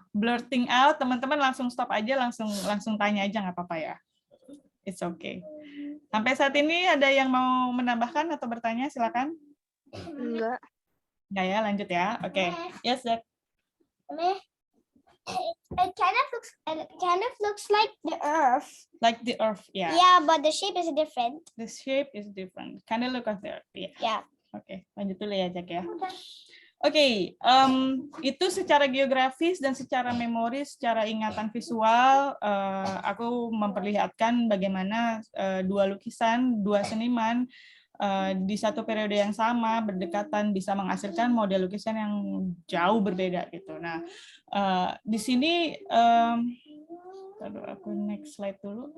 blurting out, teman-teman langsung stop aja, langsung tanya aja, nggak apa-apa ya. It's okay. Sampai saat ini ada yang mau menambahkan atau bertanya, silakan. Enggak. Enggak ya, lanjut ya. Oke. Yes, Zach. It kind of looks like the Earth. Like the Earth, yeah. Yeah, but the shape is different. The shape is different. Kind of look like the Earth, yeah. Yeah. Oke, lanjut dulu ya, Jack ya. Oke, itu secara geografis dan secara memori, secara ingatan visual, aku memperlihatkan bagaimana dua lukisan, dua seniman di satu periode yang sama berdekatan bisa menghasilkan model lukisan yang jauh berbeda gitu. Nah, di sini aku next slide dulu.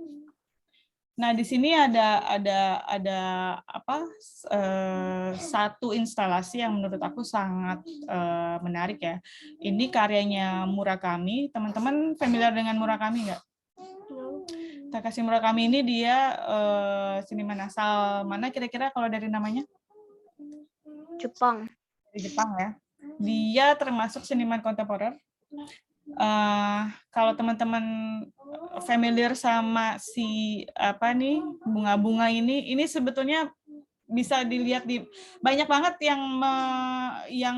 Nah, di sini ada satu instalasi yang menurut aku sangat menarik ya. Ini karyanya Murakami. Teman-teman familiar dengan Murakami nggak? Takashi Murakami ini dia seniman asal mana kira-kira kalau dari namanya? Jepang. Dari Jepang ya. Dia termasuk seniman kontemporer. Kalau teman-teman familiar sama si bunga-bunga ini sebetulnya bisa dilihat di banyak banget yang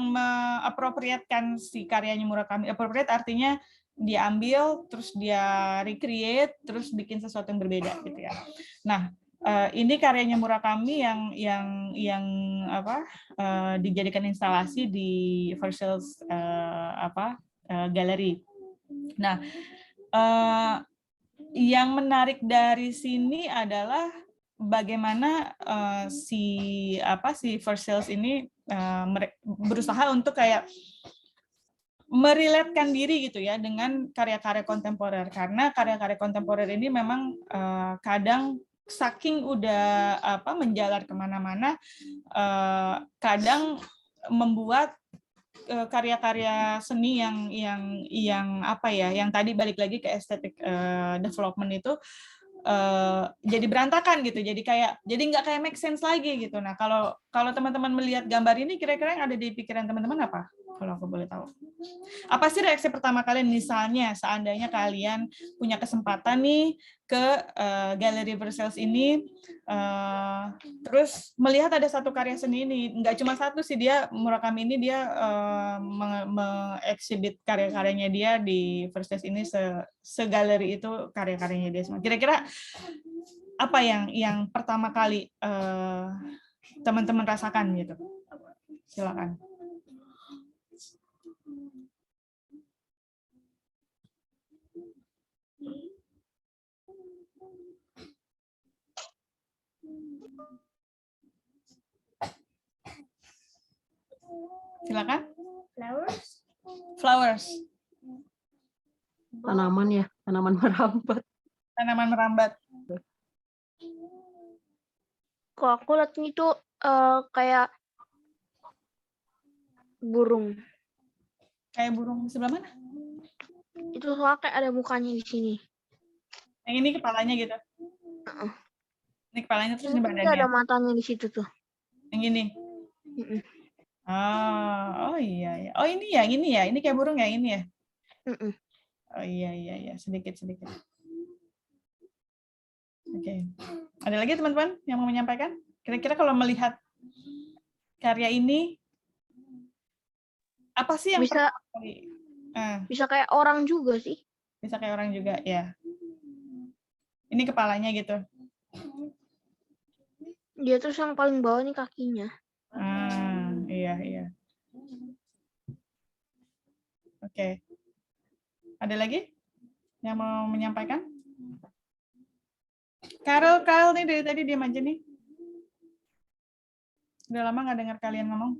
me-appropriatekan si karyanya Murakami. Appropriate artinya diambil, terus dia recreate, terus bikin sesuatu yang berbeda gitu ya. Nah, ini karyanya Murakami yang dijadikan instalasi di Versailles Gallery. Nah, yang menarik dari sini adalah bagaimana si Versailles ini berusaha untuk kayak meriletkan diri gitu ya dengan karya-karya kontemporer, karena karya-karya kontemporer ini memang kadang saking udah menjalar kemana-mana, kadang membuat karya-karya seni yang tadi balik lagi ke estetik development itu jadi berantakan gitu, jadi nggak kayak make sense lagi gitu. Nah, kalau teman-teman melihat gambar ini, kira-kira yang ada di pikiran teman-teman apa? Kalau aku boleh tahu. Apa sih reaksi pertama kalian misalnya seandainya kalian punya kesempatan nih ke Galeri Versailles ini, terus melihat ada satu karya seni ini, nggak cuma satu sih, dia Murakami ini dia mengexhibit karya-karyanya dia di Versailles ini, segaleri itu karya-karyanya dia semua. Kira-kira apa yang pertama kali teman-teman rasakan gitu? Silakan. Silakan. Flowers. Flowers. Tanaman ya, tanaman merambat. Tanaman merambat. Kok aku liatnya itu kayak burung. Kayak burung sebelah mana? Itu soalnya kayak ada mukanya di sini. Yang ini kepalanya gitu. Ini kepalanya terus ini Ini badannya. ada matanya di situ tuh. Yang ini. Mm-mm. Oh iya ya. Oh ini ya, ini ya. Ini kayak burung ya, ini ya. Mm-mm. Oh iya, sedikit. Oke. Ada lagi teman-teman yang mau menyampaikan? Kira-kira kalau melihat karya ini, apa sih yang Bisa pertama kali? bisa kayak orang juga sih. Bisa kayak orang juga ya. Ini kepalanya gitu. Dia terus yang paling bawah nih kakinya. Iya. Oke. Ada lagi yang mau menyampaikan? Carol nih dari tadi diam aja nih. Udah lama nggak dengar kalian ngomong.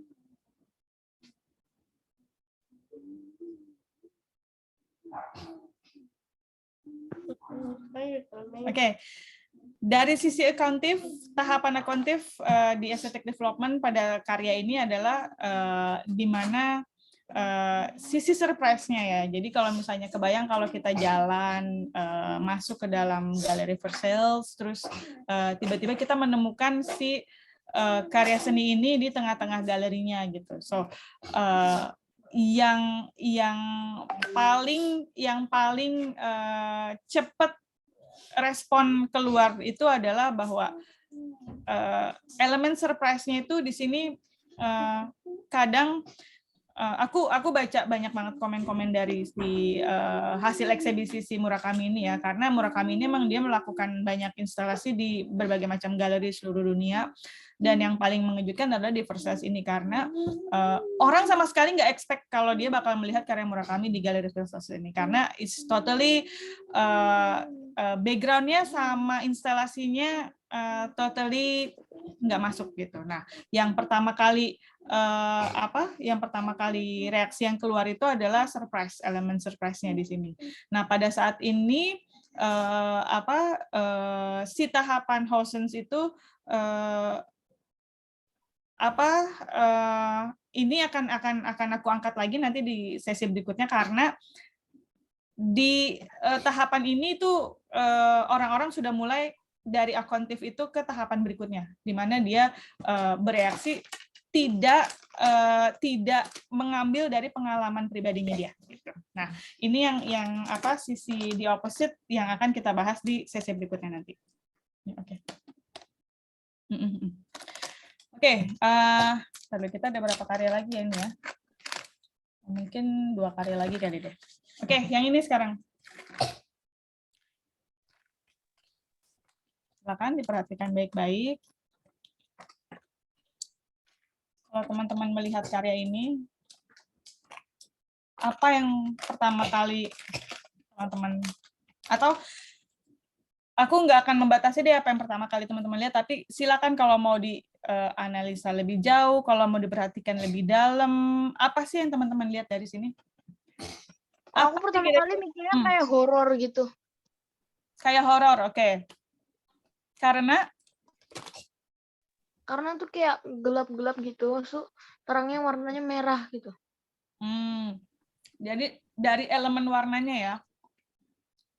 Oke. Dari sisi akuntif, tahapan akuntif di aesthetic development pada karya ini adalah di mana sisi surprise-nya ya. Jadi kalau misalnya kebayang kalau kita jalan masuk ke dalam Galeri Versailles, terus tiba-tiba kita menemukan si karya seni ini di tengah-tengah galerinya gitu. So yang paling cepat respon keluar itu adalah bahwa elemen surprise-nya itu di sini kadang aku baca banyak banget komen-komen dari si hasil eksibisi si Murakami ini ya, karena Murakami ini memang dia melakukan banyak instalasi di berbagai macam galeri seluruh dunia, dan yang paling mengejutkan adalah di Versailles ini karena orang sama sekali nggak expect kalau dia bakal melihat karya Murakami di galeri Versailles ini, karena it's totally background-nya sama instalasinya totally nggak masuk gitu. Nah, yang pertama kali reaksi yang keluar itu adalah surprise, elemen surprise-nya di sini. Nah, pada saat ini si tahapan Housens itu ini akan aku angkat lagi nanti di sesi berikutnya, karena di tahapan ini tuh orang-orang sudah mulai dari akuntif itu ke tahapan berikutnya, di mana dia bereaksi tidak mengambil dari pengalaman pribadinya dia. Gitu. Nah, ini yang sisi the opposite yang akan kita bahas di sesi berikutnya nanti. Oke. Oke, lalu kita ada berapa karya lagi ya ini ya? Mungkin 2 karya lagi kali deh. Oke, yang ini sekarang. Silakan diperhatikan baik-baik. Kalau teman-teman melihat karya ini, apa yang pertama kali teman-teman, atau aku nggak akan membatasi deh apa yang pertama kali teman-teman lihat, tapi silakan kalau mau dianalisa lebih jauh, kalau mau diperhatikan lebih dalam, apa sih yang teman-teman lihat dari sini? Aku pertama kali mikirnya kayak horor gitu. Kayak horor, oke. Karena tuh kayak gelap-gelap gitu, so terangnya warnanya merah gitu. Jadi dari elemen warnanya ya,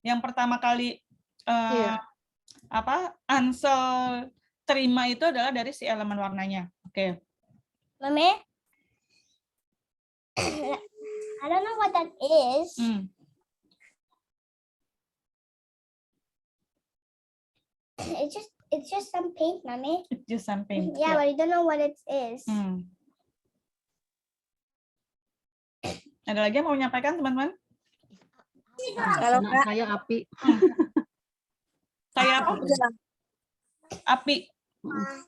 yang pertama kali Ansel terima itu adalah dari si elemen warnanya. Oke. Mami? I don't know what that is. It's just some paint, Mommy. It's just some paint. Yeah, but I don't know what it is. Ada lagi yang mau menyampaikan, teman-teman? Kalau Anak saya api. Kayak apa? Api.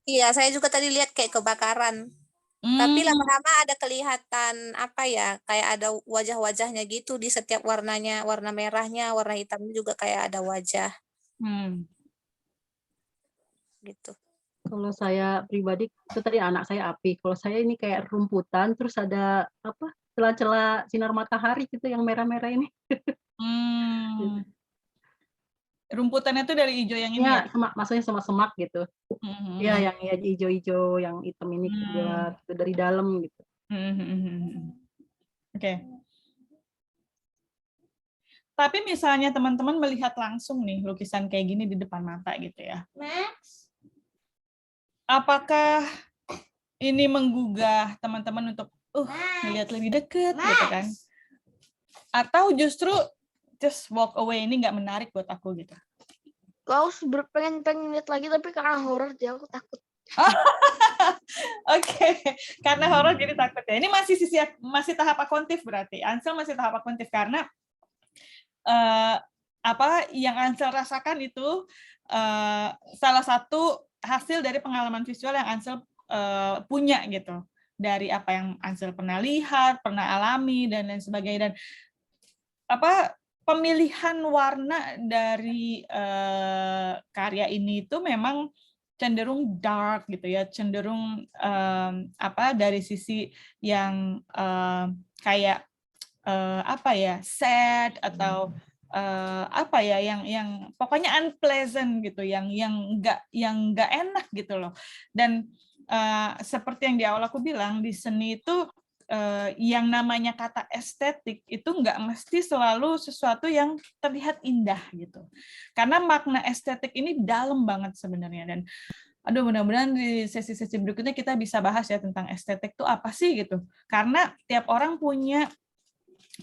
Iya, saya juga tadi lihat kayak kebakaran. Tapi lama-lama ada kelihatan apa ya, kayak ada wajah-wajahnya gitu di setiap warnanya, warna merahnya, warna hitamnya juga kayak ada wajah. Gitu. Kalau saya pribadi itu tadi anak saya api. Kalau saya ini kayak rumputan, terus ada apa celah-celah sinar matahari gitu yang merah-merah ini. Rumputannya itu dari hijau yang ini Ya, ya? maksudnya semak-semak gitu. Ya, yang ya hijau-hijau, yang hitam ini gelap itu dari dalam gitu. Oke. Tapi misalnya teman-teman melihat langsung nih lukisan kayak gini di depan mata gitu ya. Max? Apakah ini menggugah teman-teman untuk melihat lebih dekat gitu kan? Atau justru just walk away, ini nggak menarik buat aku gitu? Aku pengen lihat lagi, tapi karena horor jadi aku takut. Oke, karena horor jadi takut ya. Ini masih tahap akontif berarti. Ansel masih tahap akontif karena apa yang Ansel rasakan itu salah satu hasil dari pengalaman visual yang Ansel punya gitu, dari apa yang Ansel pernah lihat, pernah alami dan lain sebagainya. Dan apa pemilihan warna dari karya ini itu memang cenderung dark gitu ya, cenderung apa dari sisi yang kayak apa ya, sad atau apa ya, yang pokoknya unpleasant gitu, yang nggak enak gitu loh. Dan seperti yang di awal aku bilang, di seni itu yang namanya kata estetik itu nggak mesti selalu sesuatu yang terlihat indah gitu. Karena makna estetik ini dalam banget sebenarnya. Dan aduh, mudah-mudahan di sesi-sesi berikutnya kita bisa bahas ya tentang estetik itu apa sih gitu. Karena tiap orang punya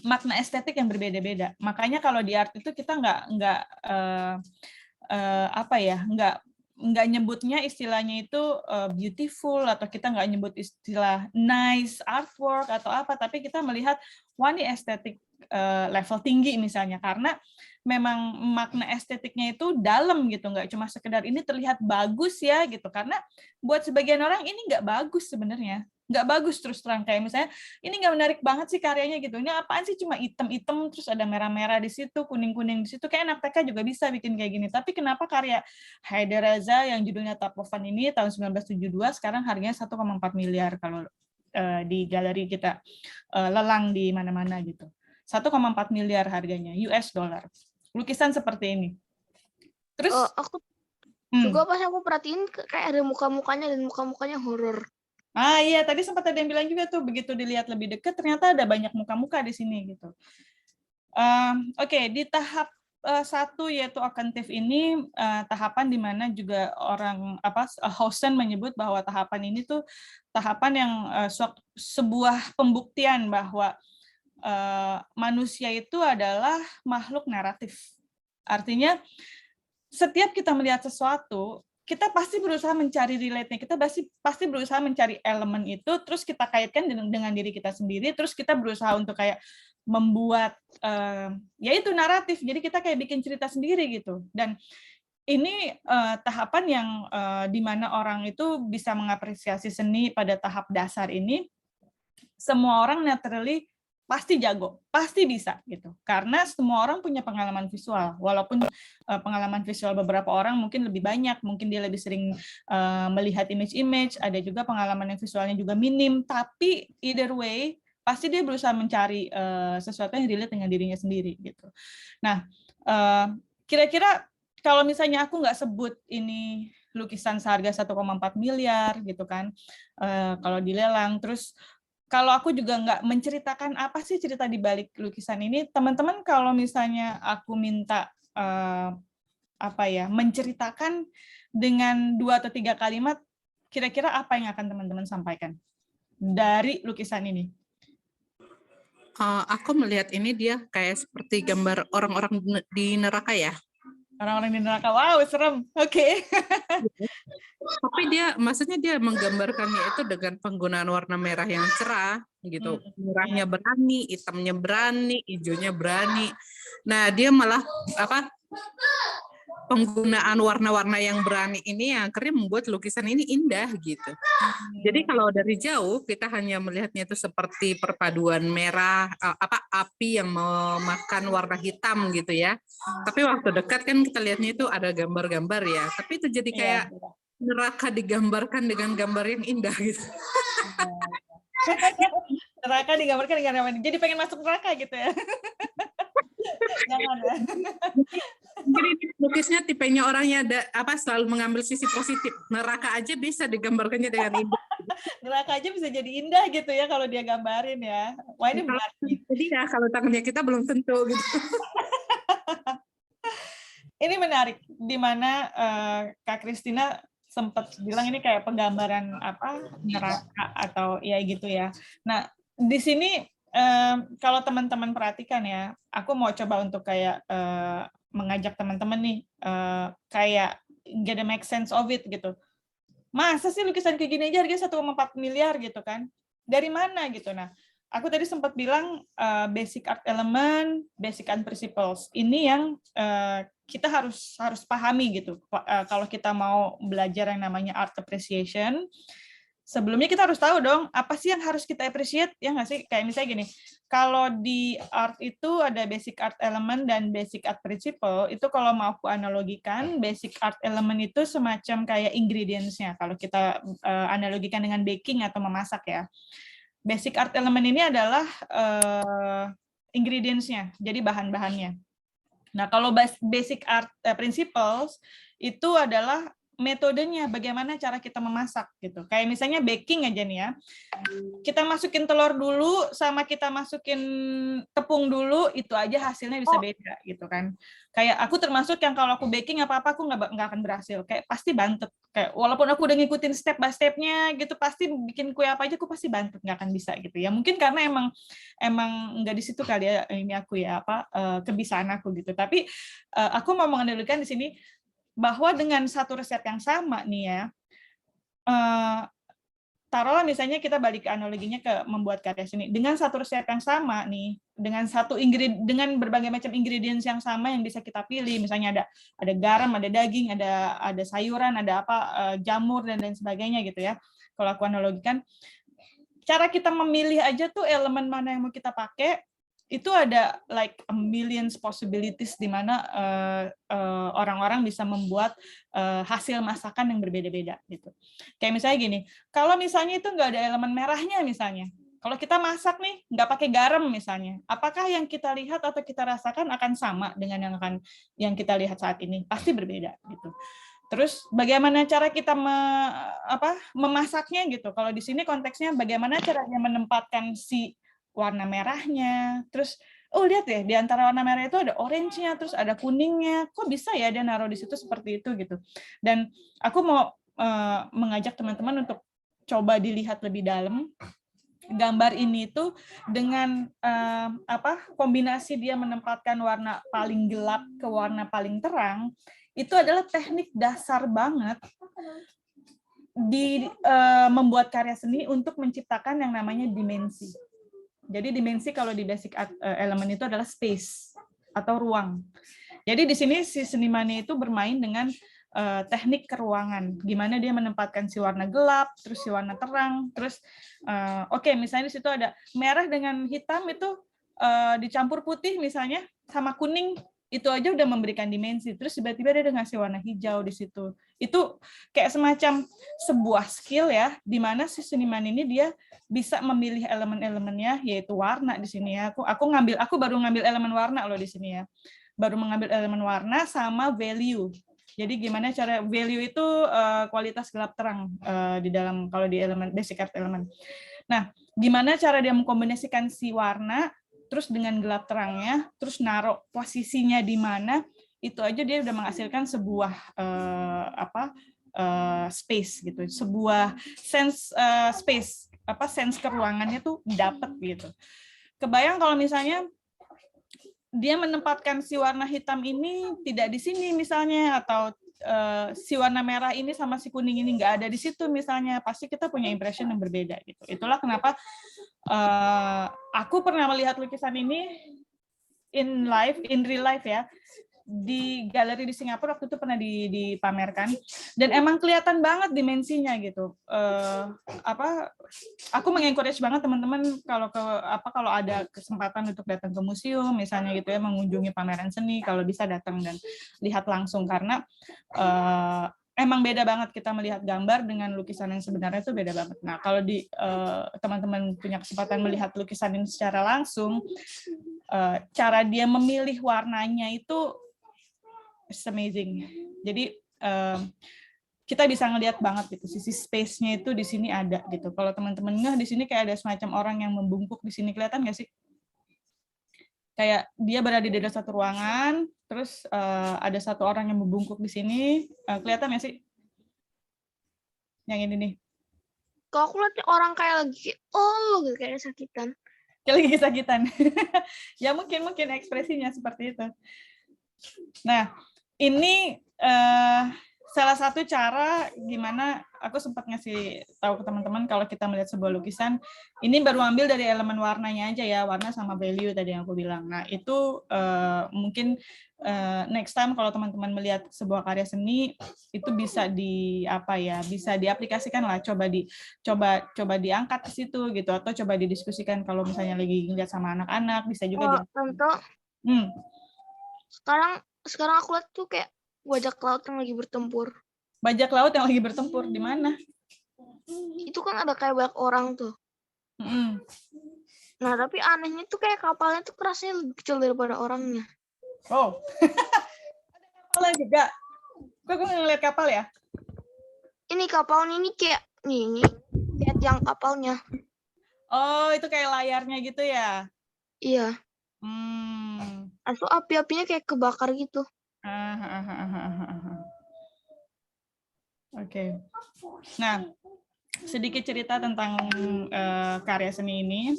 makna estetik yang berbeda-beda. Makanya kalau di art itu kita nggak apa ya, nggak nyebutnya istilahnya itu beautiful, atau kita nggak nyebut istilah nice artwork atau apa, tapi kita melihat wah ini estetik level tinggi misalnya, karena memang makna estetiknya itu dalam gitu, nggak cuma sekedar ini terlihat bagus ya gitu, karena buat sebagian orang ini nggak bagus sebenarnya, nggak bagus terus terang, kayak misalnya ini nggak menarik banget sih karyanya gitu, ini apaan sih cuma hitam-hitam terus ada merah-merah di situ, kuning-kuning di situ, kayak anak TK juga bisa bikin kayak gini. Tapi kenapa karya Haider Raza yang judulnya Top of Fun ini tahun 1972 sekarang harganya 1,4 miliar kalau di galeri kita lelang di mana-mana gitu. 1,4 miliar harganya US dollar. Lukisan seperti ini. Terus aku juga pas aku perhatiin kayak ada muka-mukanya dan muka-mukanya horor. Ah iya, tadi sempat ada yang bilang juga tuh, begitu dilihat lebih dekat ternyata ada banyak muka-muka di sini gitu. Oke, di tahap 1 yaitu akontif ini tahapan di mana juga orang Hausen menyebut bahwa tahapan ini tuh tahapan yang sebuah pembuktian bahwa manusia itu adalah makhluk naratif. Artinya setiap kita melihat sesuatu, kita pasti berusaha mencari relate-nya, kita pasti berusaha mencari elemen itu, terus kita kaitkan dengan diri kita sendiri, terus kita berusaha untuk kayak membuat yaitu naratif, jadi kita kayak bikin cerita sendiri gitu. Dan ini tahapan yang di mana orang itu bisa mengapresiasi seni pada tahap dasar ini, semua orang naturally pasti jago, pasti bisa gitu. Karena semua orang punya pengalaman visual, walaupun pengalaman visual beberapa orang mungkin lebih banyak, mungkin dia lebih sering melihat image-image, ada juga pengalaman yang visualnya juga minim, tapi either way pasti dia berusaha mencari sesuatu yang relate dengan dirinya sendiri gitu. Nah, kira-kira kalau misalnya aku nggak sebut ini lukisan seharga 1,4 miliar gitu kan, kalau dilelang, terus kalau aku juga nggak menceritakan apa sih cerita di balik lukisan ini, teman-teman kalau misalnya aku minta menceritakan dengan 2 atau 3 kalimat, kira-kira apa yang akan teman-teman sampaikan dari lukisan ini? Aku melihat ini dia kayak seperti gambar orang-orang di neraka ya. Orang-orang di neraka, wow serem. Oke. Tapi maksudnya dia menggambarkannya itu dengan penggunaan warna merah yang cerah gitu. Merahnya berani, hitamnya berani, hijaunya berani. Nah, dia malah penggunaan warna-warna yang berani ini yang akhirnya membuat lukisan ini indah gitu. Jadi kalau dari jauh kita hanya melihatnya itu seperti perpaduan merah api yang memakan warna hitam gitu ya. Tapi waktu dekat kan kita lihatnya itu ada gambar-gambar ya. Tapi itu jadi kayak neraka digambarkan dengan gambar yang indah gitu. Neraka digambarkan dengan gambar. Jadi pengen masuk neraka gitu ya. Jangan ya. Jadi lukisnya tipenya orangnya selalu mengambil sisi positif. Neraka aja bisa digambarkannya dengan indah. Neraka aja bisa jadi indah gitu ya kalau dia gambarin ya. Wah ini benar. Jadi ya kalau tangannya kita belum tentu gitu. Ini menarik di mana Kak Christina sempat bilang ini kayak penggambaran neraka atau ya gitu ya. Nah, di sini kalau teman-teman perhatikan ya, aku mau coba untuk kayak mengajak teman-teman nih kayak get a make sense of it gitu. Masa sih lukisan kayak gini aja harganya 1,4 miliar gitu kan? Dari mana gitu? Nah, aku tadi sempat bilang basic art element, basic art principles. Ini yang kita harus pahami gitu. Kalau kita mau belajar yang namanya art appreciation, sebelumnya kita harus tahu dong apa sih yang harus kita appreciate, ya nggak sih? Kayak misalnya gini, kalau di art itu ada basic art element dan basic art principle. Itu kalau mau aku analogikan, basic art element itu semacam kayak ingredients-nya. Kalau kita analogikan dengan baking atau memasak ya. Basic art element ini adalah ingredients-nya, jadi bahan-bahannya. Nah, kalau basic art principles itu adalah metodenya, bagaimana cara kita memasak gitu. Kayak misalnya baking aja nih ya. Kita masukin telur dulu sama kita masukin tepung dulu, itu aja hasilnya bisa beda gitu kan. Kayak aku termasuk yang kalau aku baking apa-apa aku nggak akan berhasil. Kayak pasti bantet. Kayak walaupun aku udah ngikutin step by step-nya gitu, pasti bikin kue apa aja aku pasti bantet, nggak akan bisa gitu ya. Mungkin karena emang nggak di situ kali ya ini aku ya kebiasaan aku gitu. Tapi aku mau menganalogkan di sini bahwa dengan satu resep yang sama nih ya, taruhlah misalnya kita balik ke analoginya ke membuat karya seni, dengan satu resep yang sama nih, dengan berbagai macam ingredients yang sama yang bisa kita pilih, misalnya ada garam, ada daging, ada sayuran, ada jamur dan lain sebagainya gitu ya. Kalau aku analogikan, cara kita memilih aja tuh elemen mana yang mau kita pakai, itu ada like a millions possibilities di mana orang-orang bisa membuat hasil masakan yang berbeda-beda gitu. Kayak misalnya gini, kalau misalnya itu nggak ada elemen merahnya misalnya, kalau kita masak nih nggak pakai garam misalnya, apakah yang kita lihat atau kita rasakan akan sama dengan yang kita lihat saat ini? Pasti berbeda gitu. Terus bagaimana cara kita memasaknya gitu? Kalau di sini konteksnya bagaimana caranya menempatkan si warna merahnya, terus lihat ya di antara warna merah itu ada orange-nya, terus ada kuningnya, kok bisa ya dia naruh di situ seperti itu gitu. Dan aku mau mengajak teman-teman untuk coba dilihat lebih dalam gambar ini itu dengan kombinasi dia menempatkan warna paling gelap ke warna paling terang, itu adalah teknik dasar banget di membuat karya seni untuk menciptakan yang namanya dimensi. Jadi dimensi kalau di basic art element itu adalah space atau ruang. Jadi di sini si senimannya itu bermain dengan teknik keruangan. Gimana dia menempatkan si warna gelap, terus si warna terang, terus misalnya di situ ada merah dengan hitam itu dicampur putih misalnya sama kuning, itu aja udah memberikan dimensi. Terus tiba-tiba dia udah ngasih warna hijau di situ. Itu kayak semacam sebuah skill ya, di mana si seniman ini dia bisa memilih elemen-elemennya, yaitu warna di sini ya. Aku baru ngambil elemen warna loh di sini ya. Baru mengambil elemen warna sama value. Jadi gimana cara value itu kualitas gelap terang di dalam kalau di elemen basic art element. Nah, gimana cara dia mengkombinasikan si warna terus dengan gelap terangnya, terus naruh posisinya di mana, itu aja dia udah menghasilkan sebuah space gitu, sebuah sense space, sense keruangannya tuh dapat gitu. kebayang kalau misalnya dia menempatkan si warna hitam ini tidak di sini misalnya, atau si warna merah ini sama si kuning ini nggak ada di situ misalnya, pasti kita punya impression yang berbeda gitu. Itulah kenapa aku pernah melihat lukisan ini in real life ya, di galeri di Singapura waktu itu pernah dipamerkan, dan emang kelihatan banget dimensinya gitu. Aku mengencourage banget teman-teman kalau ada kesempatan untuk datang ke museum misalnya gitu ya, mengunjungi pameran seni, kalau bisa datang dan lihat langsung, karena emang beda banget kita melihat gambar dengan lukisan yang sebenarnya itu beda banget. Nah, kalau teman-teman punya kesempatan melihat lukisan ini secara langsung, cara dia memilih warnanya itu it's amazing. Jadi kita bisa ngelihat banget gitu, sisi space-nya itu di sini ada gitu. Kalau teman-teman di sini kayak ada semacam orang yang membungkuk di sini, kelihatan nggak sih? Kayak dia berada di dalam satu ruangan, terus ada satu orang yang membungkuk di sini, kelihatan nggak sih? Yang ini nih. Kalau aku lihat orang kayak lagi, gitu, kayak sakitan. Kayak lagi kesakitan. Ya mungkin ekspresinya seperti itu. Nah, ini salah satu cara gimana aku sempat ngasih tahu ke teman-teman kalau kita melihat sebuah lukisan, ini baru ambil dari elemen warnanya aja ya, warna sama value tadi yang aku bilang. Nah, itu mungkin next time kalau teman-teman melihat sebuah karya seni, itu bisa bisa diaplikasikan lah, coba diangkat ke situ gitu, atau coba didiskusikan kalau misalnya lagi ngeliat sama anak-anak, bisa juga Contoh, sekarang aku lihat tuh kayak bajak laut yang lagi bertempur. Bajak laut yang lagi bertempur di mana? Itu kan ada kayak banyak orang tuh. Nah, tapi anehnya tuh kayak kapalnya tuh rasanya lebih kecil daripada orangnya. Oh, ada kapalnya juga. Kok gue ngeliat kapal ya? Ini kapalnya ini kayak ini lihat yang kapalnya. Oh, itu kayak layarnya gitu ya? Iya. Atau api-apinya kayak kebakar gitu. Oke. Nah, sedikit cerita tentang karya seni ini.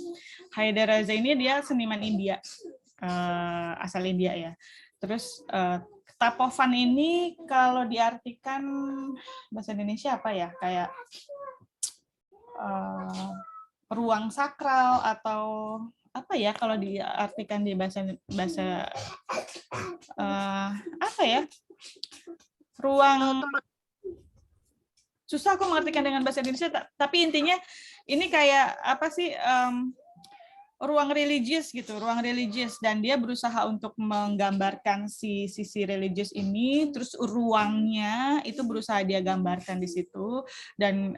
Haider Raza ini dia seniman India, asal India ya. Terus Tapovan ini kalau diartikan bahasa Indonesia apa ya? Kayak ruang sakral atau apa ya kalau diartikan di bahasa apa ya? Ruang, susah aku mengartikan dengan bahasa Indonesia, tapi intinya ini kayak apa sih, ruang religius gitu, ruang religius, dan dia berusaha untuk menggambarkan si sisi religius ini, terus ruangnya itu berusaha dia gambarkan di situ, dan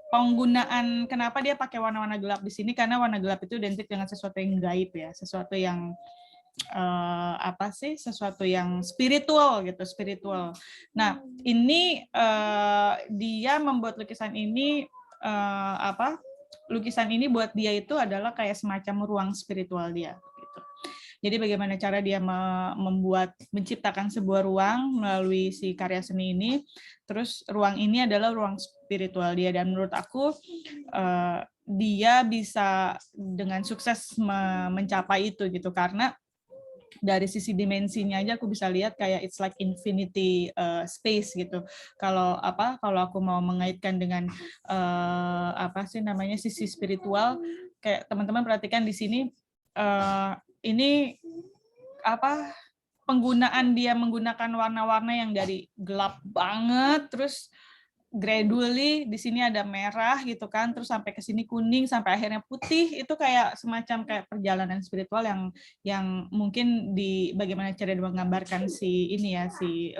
penggunaan kenapa dia pakai warna-warna gelap di sini, karena warna gelap itu identik dengan sesuatu yang gaib ya, sesuatu yang sesuatu yang spiritual gitu, spiritual. Nah, ini dia membuat lukisan ini lukisan ini buat dia itu adalah kayak semacam ruang spiritual dia gitu. Jadi bagaimana cara dia menciptakan sebuah ruang melalui si karya seni ini, terus ruang ini adalah ruang spiritual dia, dan menurut aku dia bisa dengan sukses mencapai itu gitu, karena dari sisi dimensinya aja aku bisa lihat kayak it's like infinity space gitu. Kalau aku mau mengaitkan dengan sisi spiritual, kayak teman-teman perhatikan di sini, ini penggunaan dia menggunakan warna-warna yang dari gelap banget, terus gradually di sini ada merah gitu kan, terus sampai ke sini kuning, sampai akhirnya putih. Itu kayak semacam kayak perjalanan spiritual yang mungkin di bagaimana cara dia menggambarkan si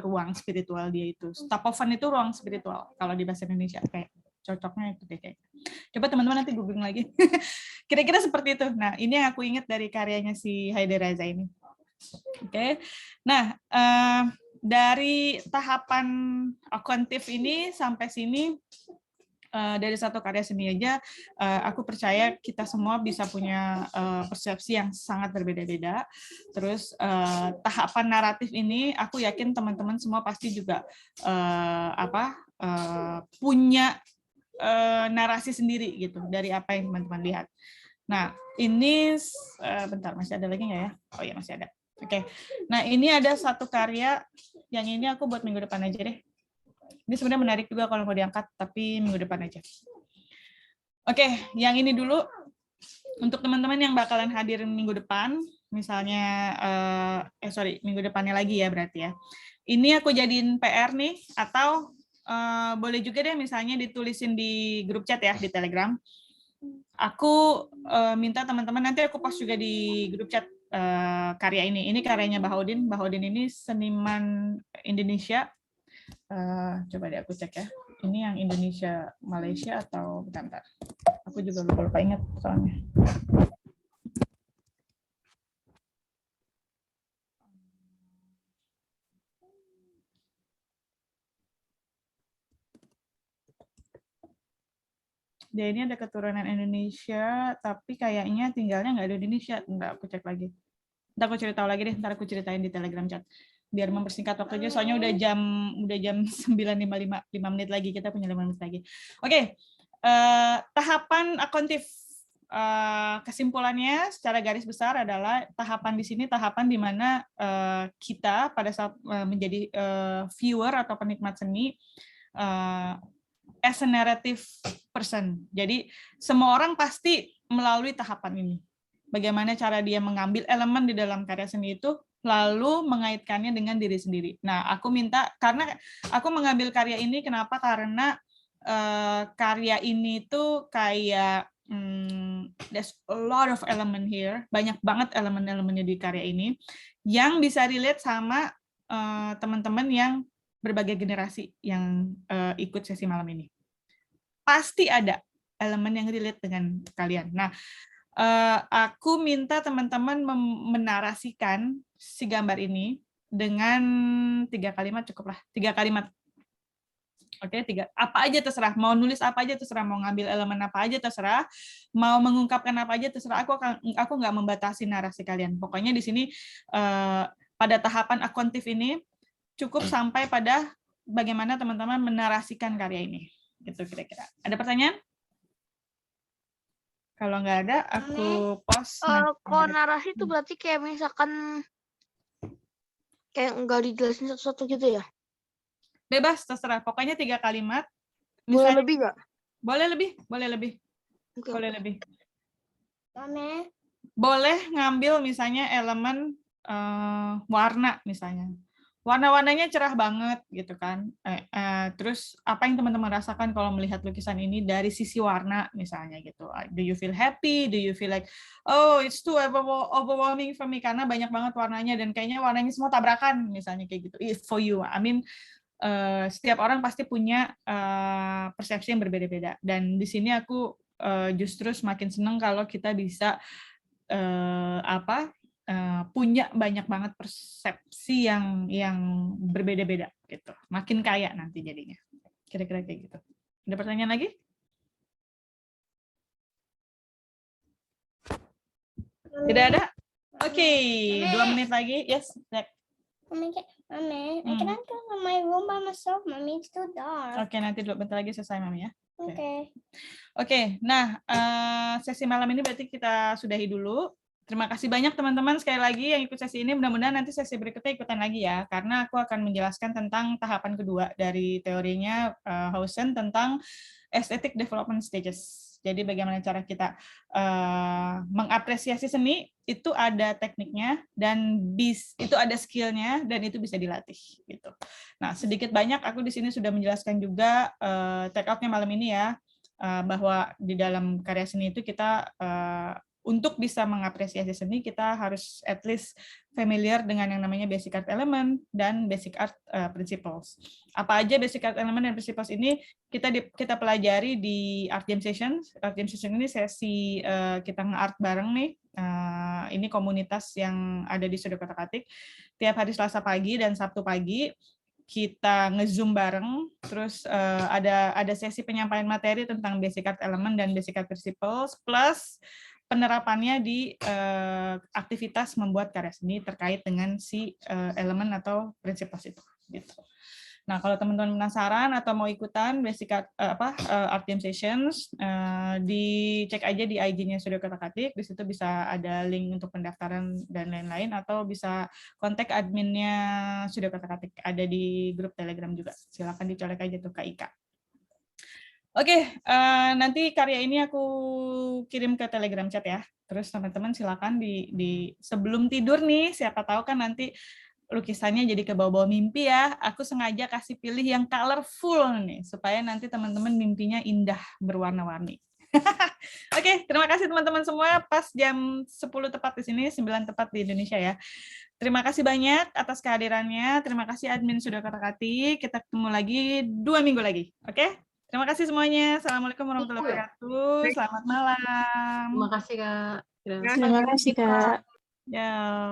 ruang spiritual dia itu. Tapovan itu ruang spiritual kalau di bahasa Indonesia, kayak cocoknya itu deh kayaknya. Coba teman-teman nanti googling lagi. Kira-kira seperti itu. Nah, ini yang aku ingat dari karyanya si Haider Raza ini. Oke. Nah, dari tahapan akuantif ini sampai sini, dari satu karya seni aja, aku percaya kita semua bisa punya persepsi yang sangat berbeda-beda. Terus tahapan naratif ini, aku yakin teman-teman semua pasti juga punya narasi sendiri gitu dari apa yang teman-teman lihat. Nah, ini bentar, masih ada lagi nggak ya? Oh iya, masih ada. Oke. Nah, ini ada satu karya yang ini aku buat minggu depan aja deh. Ini sebenarnya menarik juga kalau mau diangkat, tapi minggu depan aja. Oke, yang ini dulu untuk teman-teman yang bakalan hadir minggu depan, misalnya minggu depannya lagi ya berarti ya. Ini aku jadiin PR nih, atau boleh juga deh misalnya ditulisin di grup chat ya di Telegram. Aku minta teman-teman, nanti aku post juga di grup chat karya ini. Ini karyanya Bahodin. Bahodin ini seniman Indonesia. Coba deh aku cek ya. Ini yang Indonesia Malaysia atau bentar. Aku juga lupa ingat soalnya. Dia ini ada keturunan Indonesia, tapi kayaknya tinggalnya nggak ada di Indonesia. Nggak, aku cek lagi. Ntar aku cerita lagi deh, ntar aku ceritain di Telegram chat. Biar mempersingkat waktunya, soalnya udah jam 9.55, 5 menit lagi, kita punya 5 menit lagi. Oke, tahapan akuntif. Kesimpulannya secara garis besar adalah tahapan di sini, tahapan di mana kita pada saat menjadi viewer atau penikmat seni, as a narrative person. Jadi semua orang pasti melalui tahapan ini. Bagaimana cara dia mengambil elemen di dalam karya seni itu, lalu mengaitkannya dengan diri sendiri. Nah, aku minta, karena aku mengambil karya ini, kenapa? Karena karya ini tuh kayak, there's a lot of element here, banyak banget elemen-elemennya di karya ini, yang bisa relate sama teman-teman yang berbagai generasi yang ikut sesi malam ini. Pasti ada elemen yang relate dengan kalian. Nah, aku minta teman-teman menarasikan si gambar ini dengan 3 kalimat cukuplah. 3 kalimat. Oke, 3. Apa aja terserah. Mau nulis apa aja terserah. Mau ngambil elemen apa aja terserah. Mau mengungkapkan apa aja terserah. Aku nggak membatasi narasi kalian. Pokoknya di sini pada tahapan akuntif ini cukup sampai pada bagaimana teman-teman menarasikan karya ini. Gitu kira-kira. Ada pertanyaan? Kalau nggak ada, aku post. Kalau narasi itu berarti kayak misalkan kayak nggak dijelasin satu-satu gitu ya? Bebas, terserah. Pokoknya 3 kalimat. Boleh Misalnya, lebih nggak? Boleh lebih, boleh lebih. Okay. Boleh lebih. Mame. Boleh ngambil misalnya elemen warna misalnya. Warna-warnanya cerah banget gitu kan. Terus apa yang teman-teman rasakan kalau melihat lukisan ini dari sisi warna misalnya gitu. Do you feel happy? Do you feel like, oh it's too overwhelming for me karena banyak banget warnanya dan kayaknya warnanya semua tabrakan misalnya kayak gitu. It's for you. I mean, setiap orang pasti punya persepsi yang berbeda-beda. Dan di sini aku justru semakin senang kalau kita bisa punya banyak banget persepsi yang berbeda-beda gitu. Makin kaya nanti jadinya. Kira-kira kayak gitu. Ada pertanyaan lagi? Tidak ada? Oke, 2 menit lagi. Yes, next. Mommy, I cannot go to my room by myself. Mommy, it's too dark. Oke, nanti dulu bentar lagi selesai, Mami ya. Okay. Nah, sesi malam ini berarti kita sudahi dulu. Terima kasih banyak teman-teman sekali lagi yang ikut sesi ini. Mudah-mudahan nanti sesi berikutnya ikutan lagi ya, karena aku akan menjelaskan tentang tahapan kedua dari teorinya Hausen tentang aesthetic development stages. Jadi bagaimana cara kita mengapresiasi seni, itu ada tekniknya dan itu ada skillnya dan itu bisa dilatih gitu. Nah, sedikit banyak aku di sini sudah menjelaskan juga take out-nya malam ini ya, bahwa di dalam karya seni itu kita untuk bisa mengapresiasi seni kita harus at least familiar dengan yang namanya basic art element dan basic art principles. Apa aja basic art element dan principles ini kita pelajari di art jam session. Art jam session ini sesi kita nge-art bareng nih. Ini komunitas yang ada di Studio Kotak-Atik. Tiap hari Selasa pagi dan Sabtu pagi kita nge-zoom bareng, terus ada sesi penyampaian materi tentang basic art element dan basic art principles, plus penerapannya di aktivitas membuat karya seni terkait dengan si elemen atau prinsip itu gitu. Nah, kalau teman-teman penasaran atau mau ikutan basic art jam sessions, dicek aja di IG-nya Studio Kata-Katik, di situ bisa ada link untuk pendaftaran dan lain-lain, atau bisa kontak adminnya Studio Kata-Katik, ada di grup Telegram juga. Silakan dicolek aja tuh ke Ika. Oke, nanti karya ini aku kirim ke Telegram chat ya. Terus teman-teman silakan di sebelum tidur nih, siapa tahu kan nanti lukisannya jadi kebawa-bawa mimpi ya. Aku sengaja kasih pilih yang colorful nih, supaya nanti teman-teman mimpinya indah, berwarna-warni. Oke, terima kasih teman-teman semua. Pas jam 10 tepat di sini, 9 tepat di Indonesia ya. Terima kasih banyak atas kehadirannya. Terima kasih admin Studio Kata-Katik. Kita ketemu lagi 2 minggu lagi. Oke? Terima kasih semuanya. Assalamualaikum warahmatullahi wabarakatuh. Selamat malam. Terima kasih, Kak. Terima kasih, Kak. Ya.